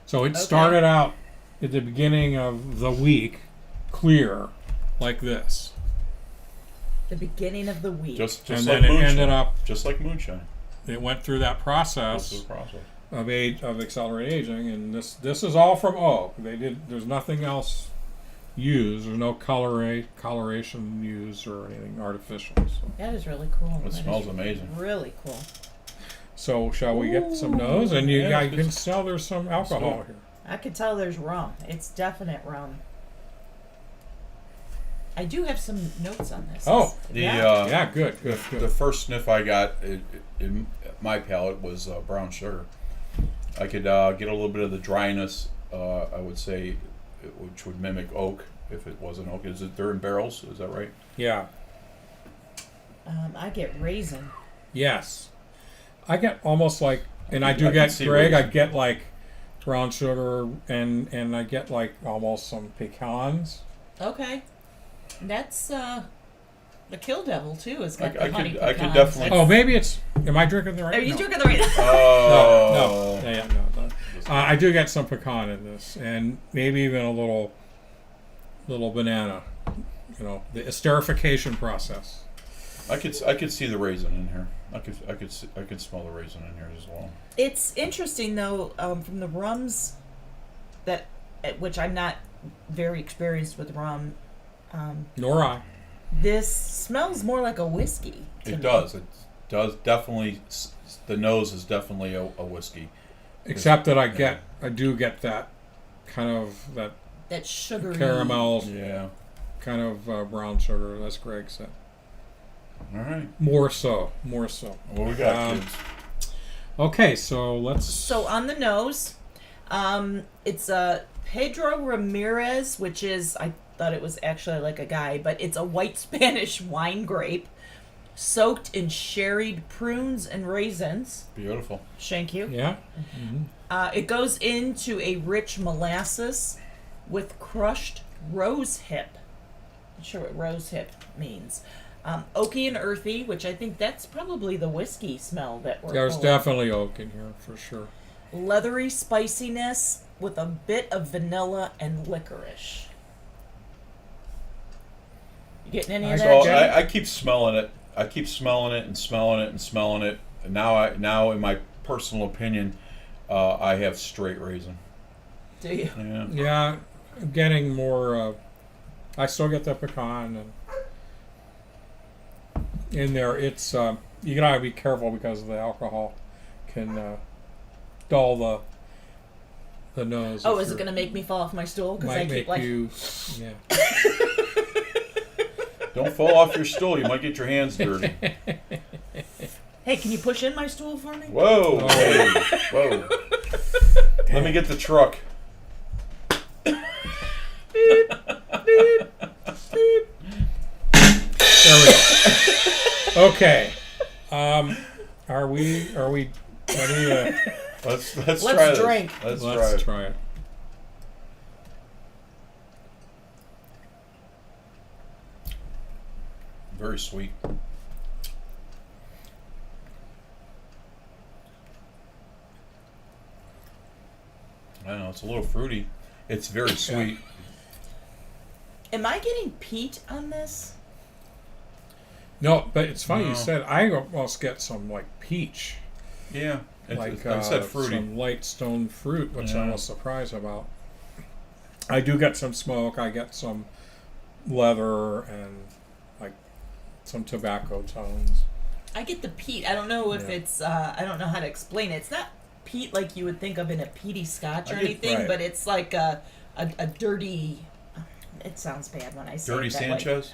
So it started out at the beginning of the week clear, like this, The beginning of the week. Just and like then it moonshine. ended up. Just like moonshine. It went through that That's process the process. of accelerated aging, and this is all from oak. There's nothing else used. There's no coloration used or anything artificial. So, That is really cool. It That smells is amazing. Really cool. so shall we get some nose? And you Yeah, can tell there's some alcohol here. I could tell there's rum. It's definite rum. I do have some notes on this. Oh, The yeah. Yeah, good. the first sniff I got in my palate was brown sugar. I could get a little bit of the dryness. I would say, which would mimic oak if it wasn't oak. They're in barrels? Is that right? Yeah. I get raisin. Yes. I get almost like, and I I do can get, see Greg, I raisin. get like brown sugar and I get like almost some pecans. Okay. That's the Kill Devil too. Has got I the honey could- I could pecans. definitely- Oh, maybe it's, am I drinking the right? Are you no. drinking the right? Oh. No. Yeah, no. I do get some pecan in this, and maybe even a little banana. You know, the esterification process. I could see the raisin in here. I could smell the raisin in here as well. It's interesting though, from the rums that, which I'm not very experienced with rum. Nor I. This smells more like a whiskey. to It me. does. It does definitely. The nose is definitely a whiskey. Except that I do get that kind of that That sugary caramel Yeah. kind of brown sugar, as Greg said. All right. More so. What we got, kids? Okay, so let's. So on the nose, it's Pedro Ramirez, which is, I thought it was actually like a guy, but it's a white Spanish wine grape soaked in sherried prunes and raisins. Beautiful. Thank you. Yeah. It goes into a rich molasses with crushed rose hip. Not sure what rose hip means. Oaky and earthy, which I think that's probably the whiskey smell that we're There's pulling. definitely oak in here for sure. Leathery spiciness with a bit of vanilla and licorice. You getting any of So that, Jay? I keep smelling it. I keep smelling it and smelling it and smelling it. And now in my personal opinion, I have straight raisin. Do you? Yeah. Yeah, I'm getting more. I still get the pecan and in there. It's you gotta be careful because the alcohol can dull the nose. Oh, if is it you're- going to make me fall off my stool? Because I Might keep make like. you. Yeah. Don't fall off your stool. You might get your hands dirty. Hey, can you push in my stool for me? Whoa. Oh. Hey, whoa. Let me get the truck. There we go. Okay. Are we ready to Let's try Let's this. drink. Let's try let's it. try it? Very sweet. I don't know. It's a little fruity. It's very sweet. Am I getting peat on this? No, but it's funny No. you said. I almost get some like peach. Yeah. like I said fruity. some light stone fruit, which I Yeah. was surprised about. I do get some smoke. I get some leather and like some tobacco tones. I get the peat. I don't know if Yeah. it's. I don't know how to explain it. It's not peat like you would think of in a peaty scotch or I get- anything, right. but it's like a dirty. It sounds bad when I say Dirty it that way. Sanchez.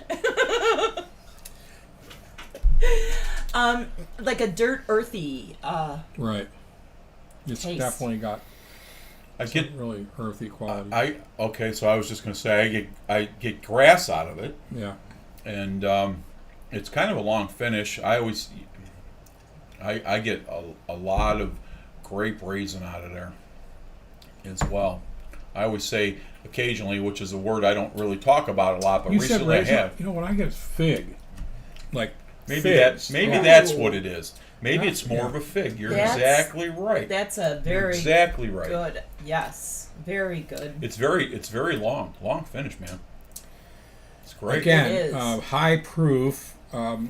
Like a dirt earthy. Right. It's Taste. definitely got I some get. really earthy quality. Okay, so I was just gonna say I get grass out of it, yeah. and it's kind of a long finish. I get a lot of grape raisin out of there as well. I always say occasionally, which is a word I don't really talk about a lot, but You said recently I raisin. have. You know what I get is fig. Like Maybe figs. that's what it is. Maybe it's more Yeah. of a fig. You're That's- exactly right. That's a You're very exactly right. good. Yes, very good. It's very long finish, man. It's great. Again, It is. high proof,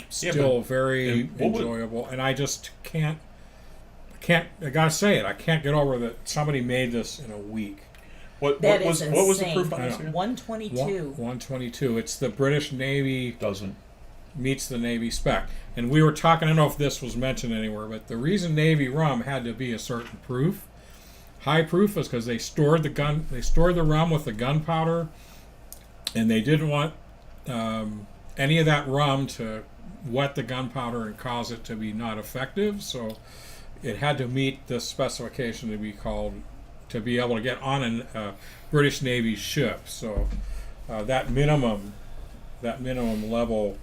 still but- very and what would- enjoyable, and I just can't. I gotta say it. I can't get over that somebody made this in a week. What That was is what was the insane. proof on this again? 122. 122. It's the British Navy Doesn't. meets the Navy spec. And we were talking. I don't know if this was mentioned anywhere, but the reason Navy rum had to be a certain proof, high proof, is because they stored the rum with the gunpowder, and they didn't want any of that rum to wet the gunpowder and cause it to be not effective. So it had to meet this specification to be able to get on a British Navy ship. So that minimum level,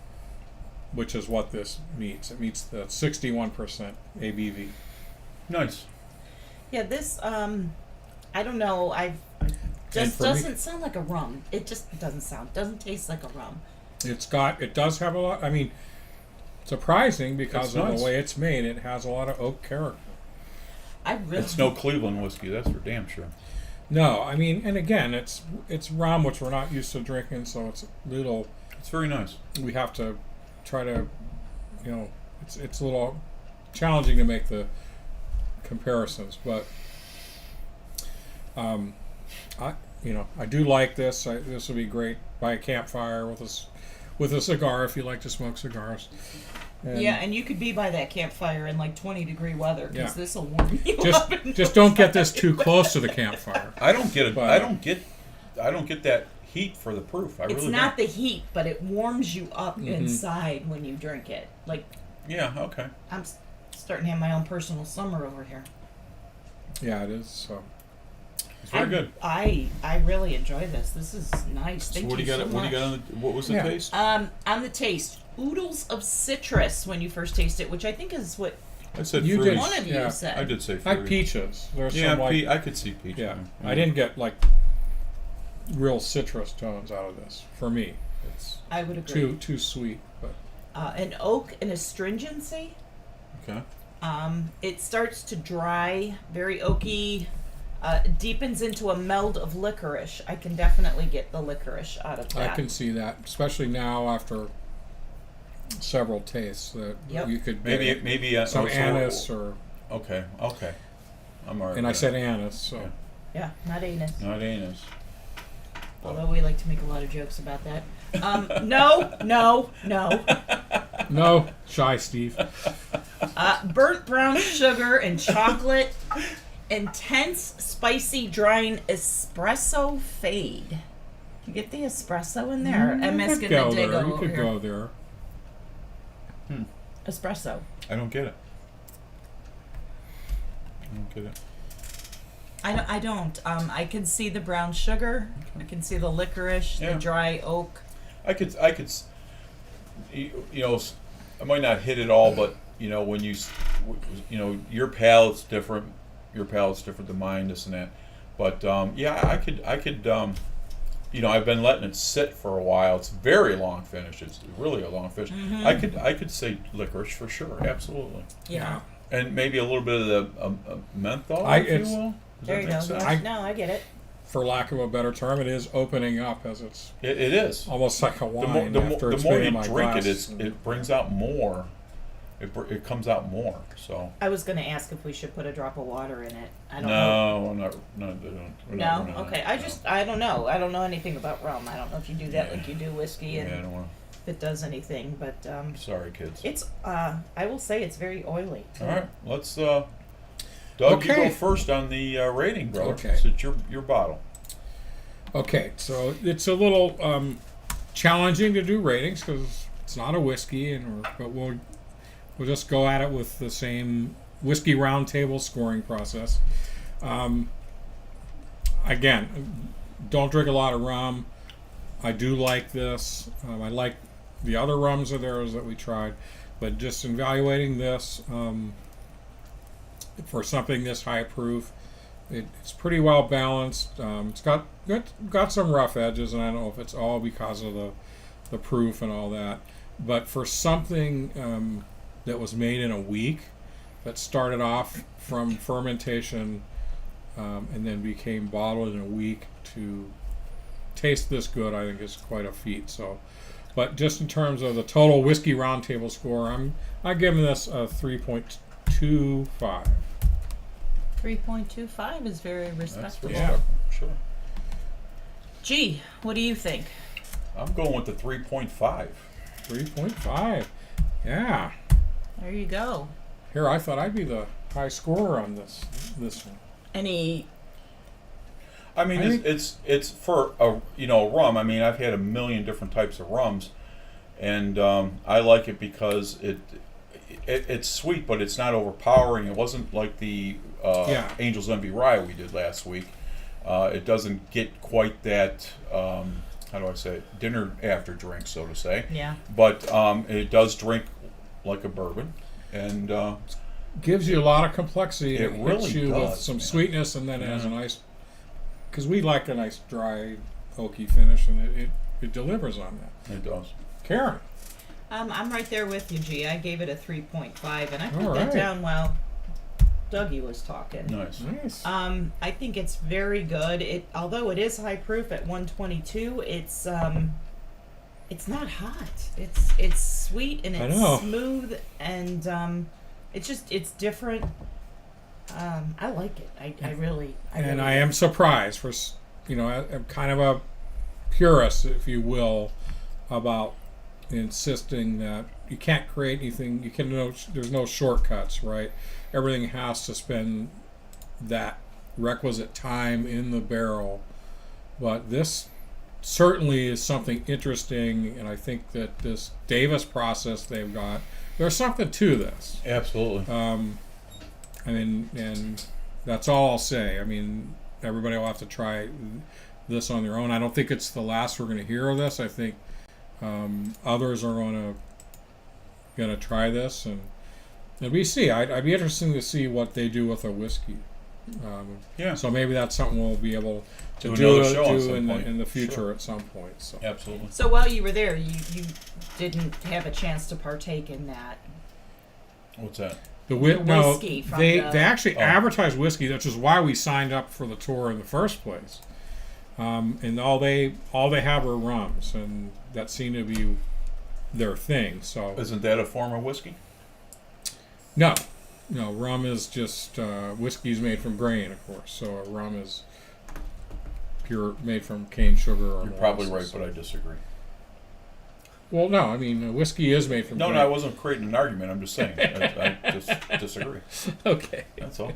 which is what this meets. It meets the 61% ABV. Nice. Yeah, this I don't know. Just for me- doesn't sound like a rum. It just doesn't taste like a rum. It does have a lot. I mean, surprising because It's of nice. the way it's made. It has a lot of oak character. I really. It's no Cleveland whiskey, that's for damn sure. No, I mean, and again, it's rum, which we're not used to drinking, so it's a little. It's very nice. We have to try to, it's a little challenging to make the comparisons, but I do like this. This would be great by a campfire with a cigar if you like to smoke cigars. And Yeah, and you could be by that campfire in like 20-degree weather because Yeah. this will warm you just up. just don't get this too close to the campfire. I don't get it. But- I don't get that heat for the proof. I It's really not don't. the heat, but it warms you up Mm-hmm. inside when you drink it. Like Yeah, okay. I'm starting to have my own personal summer over here. Yeah, it is. So It's very good. I really enjoy this. This is nice. So Thank what do you so got? What do you got much. on the? What was the Yeah. taste? On the taste, oodles of citrus when you first taste it, which I think is what I said you fruity. did- one of you yeah, said. I did say like fruity. peaches. There's Yeah, some like I could see peach. yeah. I didn't get like real citrus tones out of this. For me, it's I would agree. too sweet. But An oak and astringency. Okay. It starts to dry, very oaky, deepens into a meld of licorice. I can definitely get the licorice out of that. I can see that, especially now after several tastes, that Yep. you could get Maybe some also- anise or. Okay. I'm alright. And I with said that. anise, so Yeah. Yeah, not anus. Not anise. Although we like to make a lot of jokes about that. No. no, shy Steve. Burnt brown sugar and chocolate. Intense, spicy, drying espresso fade. You get the espresso in there. You MS could getting go a dig there. over You could here. go there. Espresso. I don't get it. I don't get it. I don't. I can see the brown sugar. I can see the licorice, Yeah. the dry oak. I could, I might not hit it all, but when your palate's different. Your palate's different than mine, this and that. But I could. I've been letting it sit for a while. It's very long finish. It's really a long finish. Mm-hmm. I could say licorice for sure, absolutely, Yeah. and maybe a little bit of the menthol, I- if you it's- will. Does There that you make go. sense? Yeah. No, I get it. For lack of a better term, it is opening up as it's It is. almost like a The wine more, after the it's more been you in my drink glass. it, it brings out more it comes out more. So I was going to ask if we should put a drop of water in it. I don't know. no, they don't. We're No? not running Okay. that, I don't know. I don't know anything about rum. I don't know if you do that Yeah. like you do whiskey Yeah, and I don't want if it does anything, but to. Sorry, kids. it's I will say it's very oily. Too. All right, let's. Doug, you Okay. go first on the rating, brother. Okay. It's your bottle. Okay, so it's a little challenging to do ratings because it's not a whiskey, but we'll just go at it with the same whiskey roundtable scoring process. Again, don't drink a lot of rum. I do like this. I like the other rums of theirs that we tried, but just evaluating this for something this high proof, it's pretty well balanced. It's got some rough edges, and I don't know if it's all because of the proof and all that. But for something that was made in a week, that started off from fermentation and then became bottled in a week, to taste this good, I think is quite a feat. So, but just in terms of the total whiskey roundtable score, I'm giving this a 3.25. 3.25 is very That's respectable. Yeah. Sure. Gee, what do you think? I'm going with the 3.5. 3.5. Yeah. There you go. Here, I thought I'd be the high scorer on this one. Any I mean, I think- it's for a rum. I mean, I've had a million different types of rums, and I like it because it's sweet, but it's not overpowering. It wasn't like the Yeah. Angel's Envy Rye we did last week. It doesn't get quite that how do I say it? Dinner after drink, so to say. yeah. But it does drink like a bourbon, and Gives you a lot of complexity. It and really hits you with does, some man. sweetness, and then it has a Yeah. nice, because we like a nice dry, oaky finish, and it delivers on that. it does. Karen. I'm right there with you, G. I gave it a 3.5, and I put All that right. down while Dougie was talking. Nice. Nice. I think it's very good. Although it is high proof at 122, it's not hot. It's sweet and I know. it's smooth and it's different. I like it. I really. And I am surprised I'm kind of a purist, if you will, about insisting that you can't create anything. There's no shortcuts, right? Everything has to spend that requisite time in the barrel. But this certainly is something interesting, and I think that this Davis process they've got, there's something to this. Absolutely. And that's all I'll say. I mean, everybody will have to try this on their own. I don't think it's the last we're going to hear of this. I think others are going to try this, and we see. I'd be interested to see what they do with a whiskey. Yeah. So maybe that's something we'll be able to Do another show at do some point. in the future Sure. at some point. So. Absolutely. So while you were there, you didn't have a chance to partake in that. What's that? The whiskey from they the- actually advertise whiskey, which is why we signed up for the tour in the first place. And all they have are rums, and that seemed to be their thing. So Isn't that a form of whiskey? no, rum is just whiskey's made from grain, of course. So a rum is pure, made from cane sugar. Or You're probably right, molasses. but I disagree. Well, no, I mean whiskey is made from. No, grain. I wasn't creating an argument. I'm just saying. I just disagree. Okay. That's all.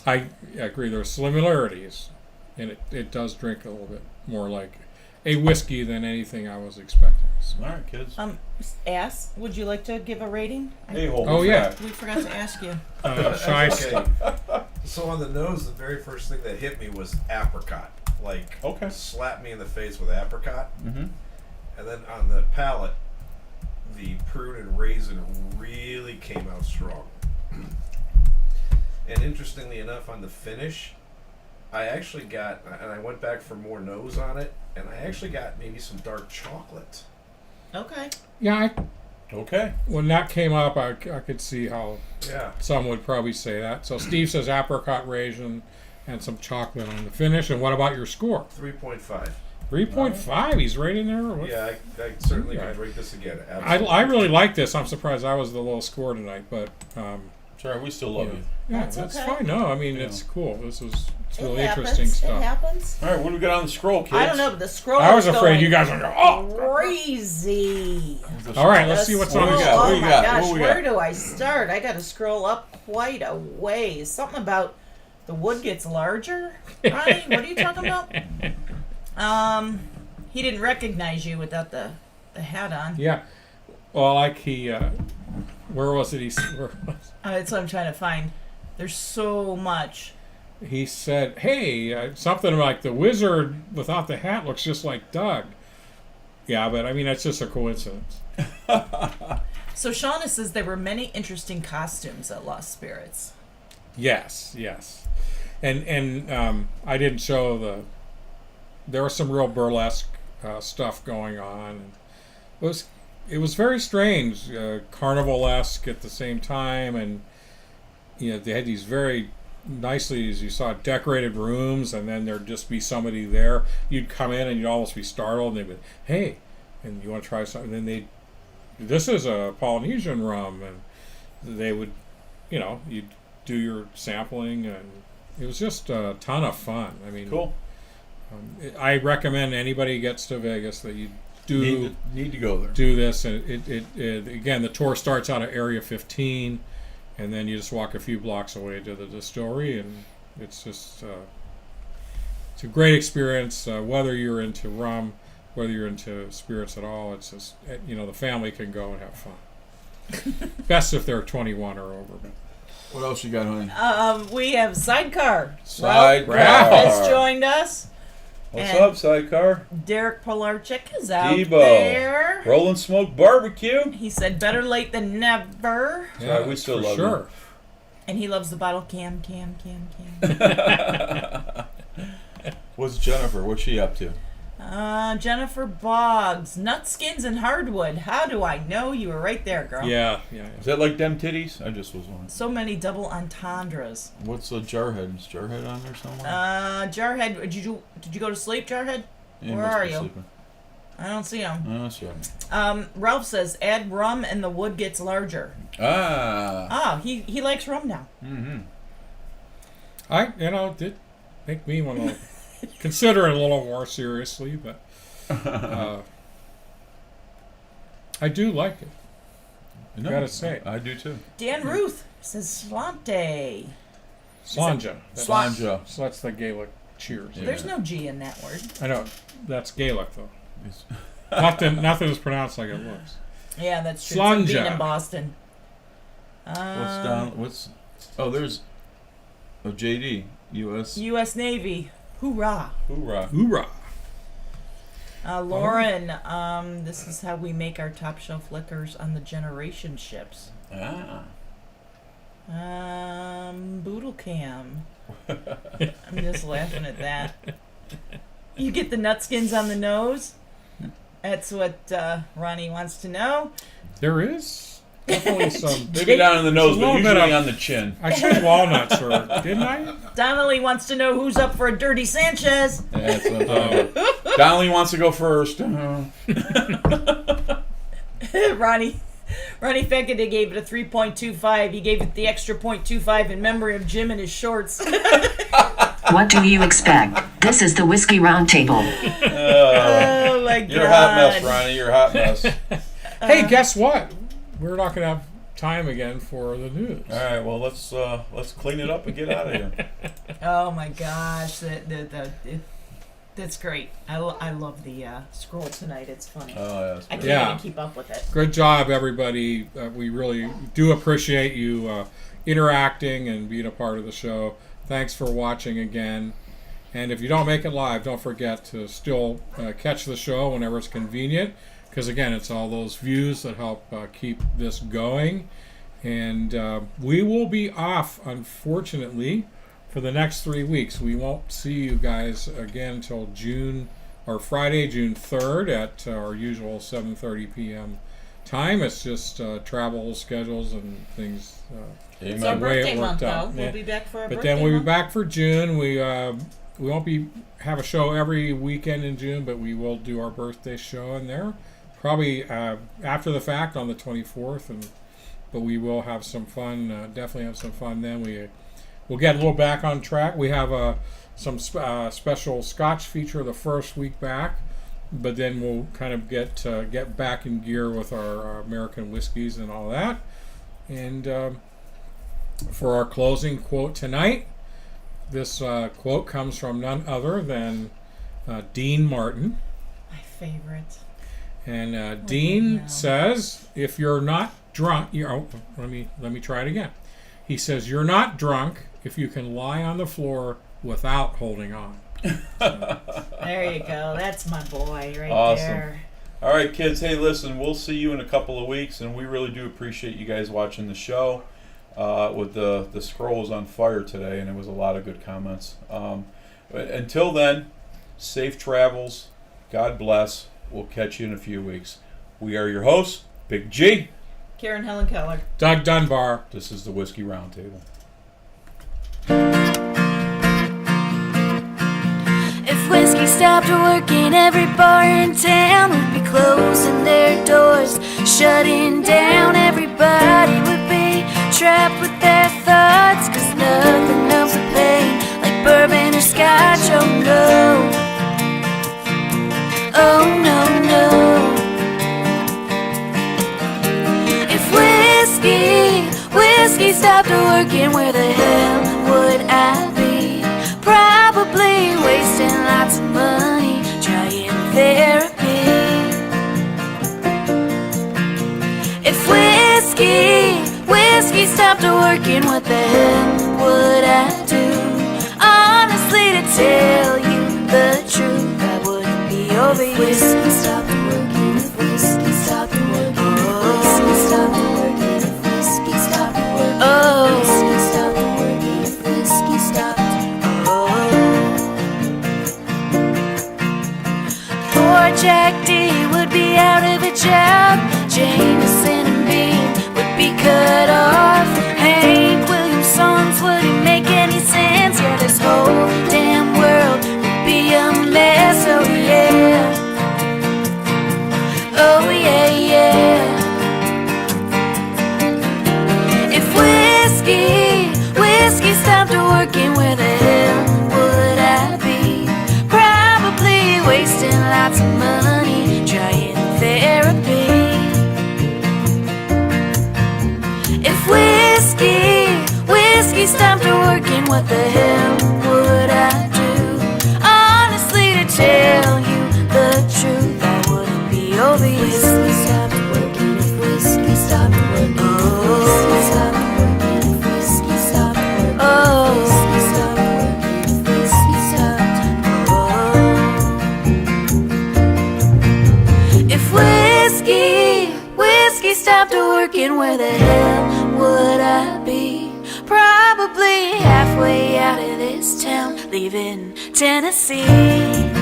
I agree. There are similarities, and it does drink a little bit more like a whiskey than anything I was expecting. So. All right, kids. Ass, would you like to give a rating? Hey, hold Oh, on. yeah. We forgot to ask you. Shy Okay. So on the nose, the very first thing that hit me was apricot. Like, Okay. slapped me in the face with apricot. Mm-hmm. And then on the palate, the prune and raisin really came out strong. And interestingly enough, on the finish, I actually got, and I went back for more nose on it, and I actually got maybe some dark chocolate. Okay. Yeah, Okay. when that came up, I could see how Yeah. some would probably say that. So Steve says apricot raisin and some chocolate on the finish. And what about your score? 3.5. 3.5. He's right in there. What? Yeah, I certainly can drink this again. I Absolutely. really like this. I'm surprised I was the lowest score tonight, but Sorry, we still love you. yeah, That's that's okay. fine. No, I mean it's cool. It's really it interesting happens. It stuff. happens. All right, what do we got on the scroll, kids? I don't know, but the scroll. I was is afraid going you guys would go. Oh, crazy. all right. Let's see what's on the What we got? Oh What screen. we my got? gosh, What we where got? do I start? I got to scroll up quite a ways. Something about the wood gets larger. Ronnie, what are you talking about? He didn't recognize you without the hat on. Yeah. Well, like he, where was it? Where was That's what I'm trying to find. There's so much. he said, "Hey, something like the wizard without the hat looks just like Doug." Yeah, but I mean that's just a coincidence. So Shauna says there were many interesting costumes at Lost Spirits. Yes, yes, and I didn't show the. There was some real burlesque stuff going on. It was very strange, carnival-esque at the same time, and they had these very nicely, as you saw, decorated rooms, and then there'd just be somebody there. You'd come in and you'd almost be startled, and they'd be, "Hey, and you want to try something?" And then this is a Polynesian rum, and they would, you'd do your sampling, and it was just a ton of fun. I mean, Cool. I recommend anybody gets to Vegas that you Need to go there. do this. And it again, the tour starts out at Area 15, and then you just walk a few blocks away to the distillery, and it's just it's a great experience. Whether you're into rum, whether you're into spirits at all, it's just the family can go and have fun. Best if they're 21 or over. What else you got, honey? We have Sidecar. Sidecar. Ralph has joined us. What's And up, Sidecar? Derek Polarchik is out Debo. there. Rolling Smoke Barbecue. He said better late than never. Sorry, we still for love sure. And he loves the bottle cam. What's Jennifer? What's she up to? Jennifer Boggs. Nutskins and hardwood. How do I know? You were right there, girl. Yeah. Is that like them titties? I just was wondering. So many double entendres. What's a Jarhead? Is Jarhead on there somewhere? Jarhead, did you go to sleep, Jarhead? Yeah, he Where must are be you? sleeping. I don't see him. Oh, that's right. Ralph says add rum and the wood gets larger. Ah. He likes rum now. Mm-hmm. Did make me want to consider it a little more seriously, but I do like it. No, Gotta say. I do too. Dan Ruth says Slante. Slanja. Slanja. So that's the Gaelic cheers. Yeah. There's no G in that word. I know. That's Gaelic, though. It's- Nothing is pronounced like it looks. Yeah, that's true. It's like being Slanja. in Boston. There's JD. U.S. U.S. Navy. Hoorah. Hoorah. Hoorah. Lauren, this is how we make our top shelf liquors on the generation ships. Ah. Boodle cam. I'm just laughing at that. You get the nutskins on the nose? That's what Ronnie wants to know. There is definitely some. Maybe down in the nose, It's a but little bit usually of- on the chin. I said walnuts, didn't I? Donnelly wants to know who's up for a Dirty Sanchez. That's what I'm talking about. Donnelly wants to go first. Ronnie Fekete gave it a 3.25. He gave it the extra 0.25 in memory of Jim and his shorts. What do you expect? This is the Whiskey Roundtable. Oh my god. You're a hot mess, Ronnie. You're a hot mess. Hey, guess what? We're not going to have time again for the news. All right, well let's clean it up and get out of here. Oh my gosh, that's great. I love the scroll tonight. It's funny. Oh I can't Yeah. even keep up with it. Good job, everybody. We really do appreciate you interacting and being a part of the show. Thanks for watching again. And if you don't make it live, don't forget to still catch the show whenever it's convenient. Because, again, it's all those views that help keep this going. And we will be off, unfortunately, for the next 3 weeks. We won't see you guys again until Friday, June 3rd at our usual 7:30 p.m. time. It's just travel schedules and things. It's our the way birthday it month, worked though. out. We'll Yeah. be back for our But birthday then we'll be month. back for June. We we won't have a show every weekend in June, but we will do our birthday show in there, probably after the fact on the 24th, but we will have some fun. Definitely have some fun then. We'll get a little back on track. We have some special Scotch feature the first week back, but then we'll kind of get back in gear with our American whiskeys and all that. And for our closing quote tonight, this quote comes from none other than Dean Martin. My favorite. And Dean says, if you're not drunk, let me try it again. He says, you're not drunk if you can lie on the floor without holding on. There you go. That's my boy right Awesome. there. All right, kids. Hey, listen, we'll see you in a couple of weeks, and we really do appreciate you guys watching the show. With the scroll was on fire today, and it was a lot of good comments. But until then, safe travels. God bless. We'll catch you in a few weeks. We are your hosts, Big G. Karen Helen Keller. Doug Dunbar. This is the Whiskey Roundtable. If whiskey stopped working, every bar in town would be closing their doors, shutting down. Everybody would be trapped with their thoughts, 'cause nothing numbs the pain like bourbon or scotch. Oh no, oh no, no. If whiskey stopped working, where the hell would I be? Probably wasting lots of money trying therapy. If whiskey stopped working, what the hell would I do? Honestly, to tell you the truth, I wouldn't be over you. If whiskey stopped working, if whiskey stopped working, if whiskey stopped working, if whiskey stopped working, oh, whiskey stopped working, if whiskey stopped. Poor Jack D would be out of a job. Jameson and Bean would be cut off. Hank Williams songs wouldn't make any sense. Yeah, this whole damn world would be a mess. Oh yeah, oh yeah, yeah. If whiskey stopped working, where the hell would I be? Probably wasting lots of money trying therapy. If whiskey stopped working, what the hell would I do? Honestly, to tell you the truth, I wouldn't be over you. If whiskey stopped working, if whiskey stopped working, if whiskey stopped working, if whiskey stopped working, oh, whiskey stopped working, if whiskey stopped, oh. If whiskey stopped working, where the hell would I be? Probably halfway out of this town, leaving Tennessee.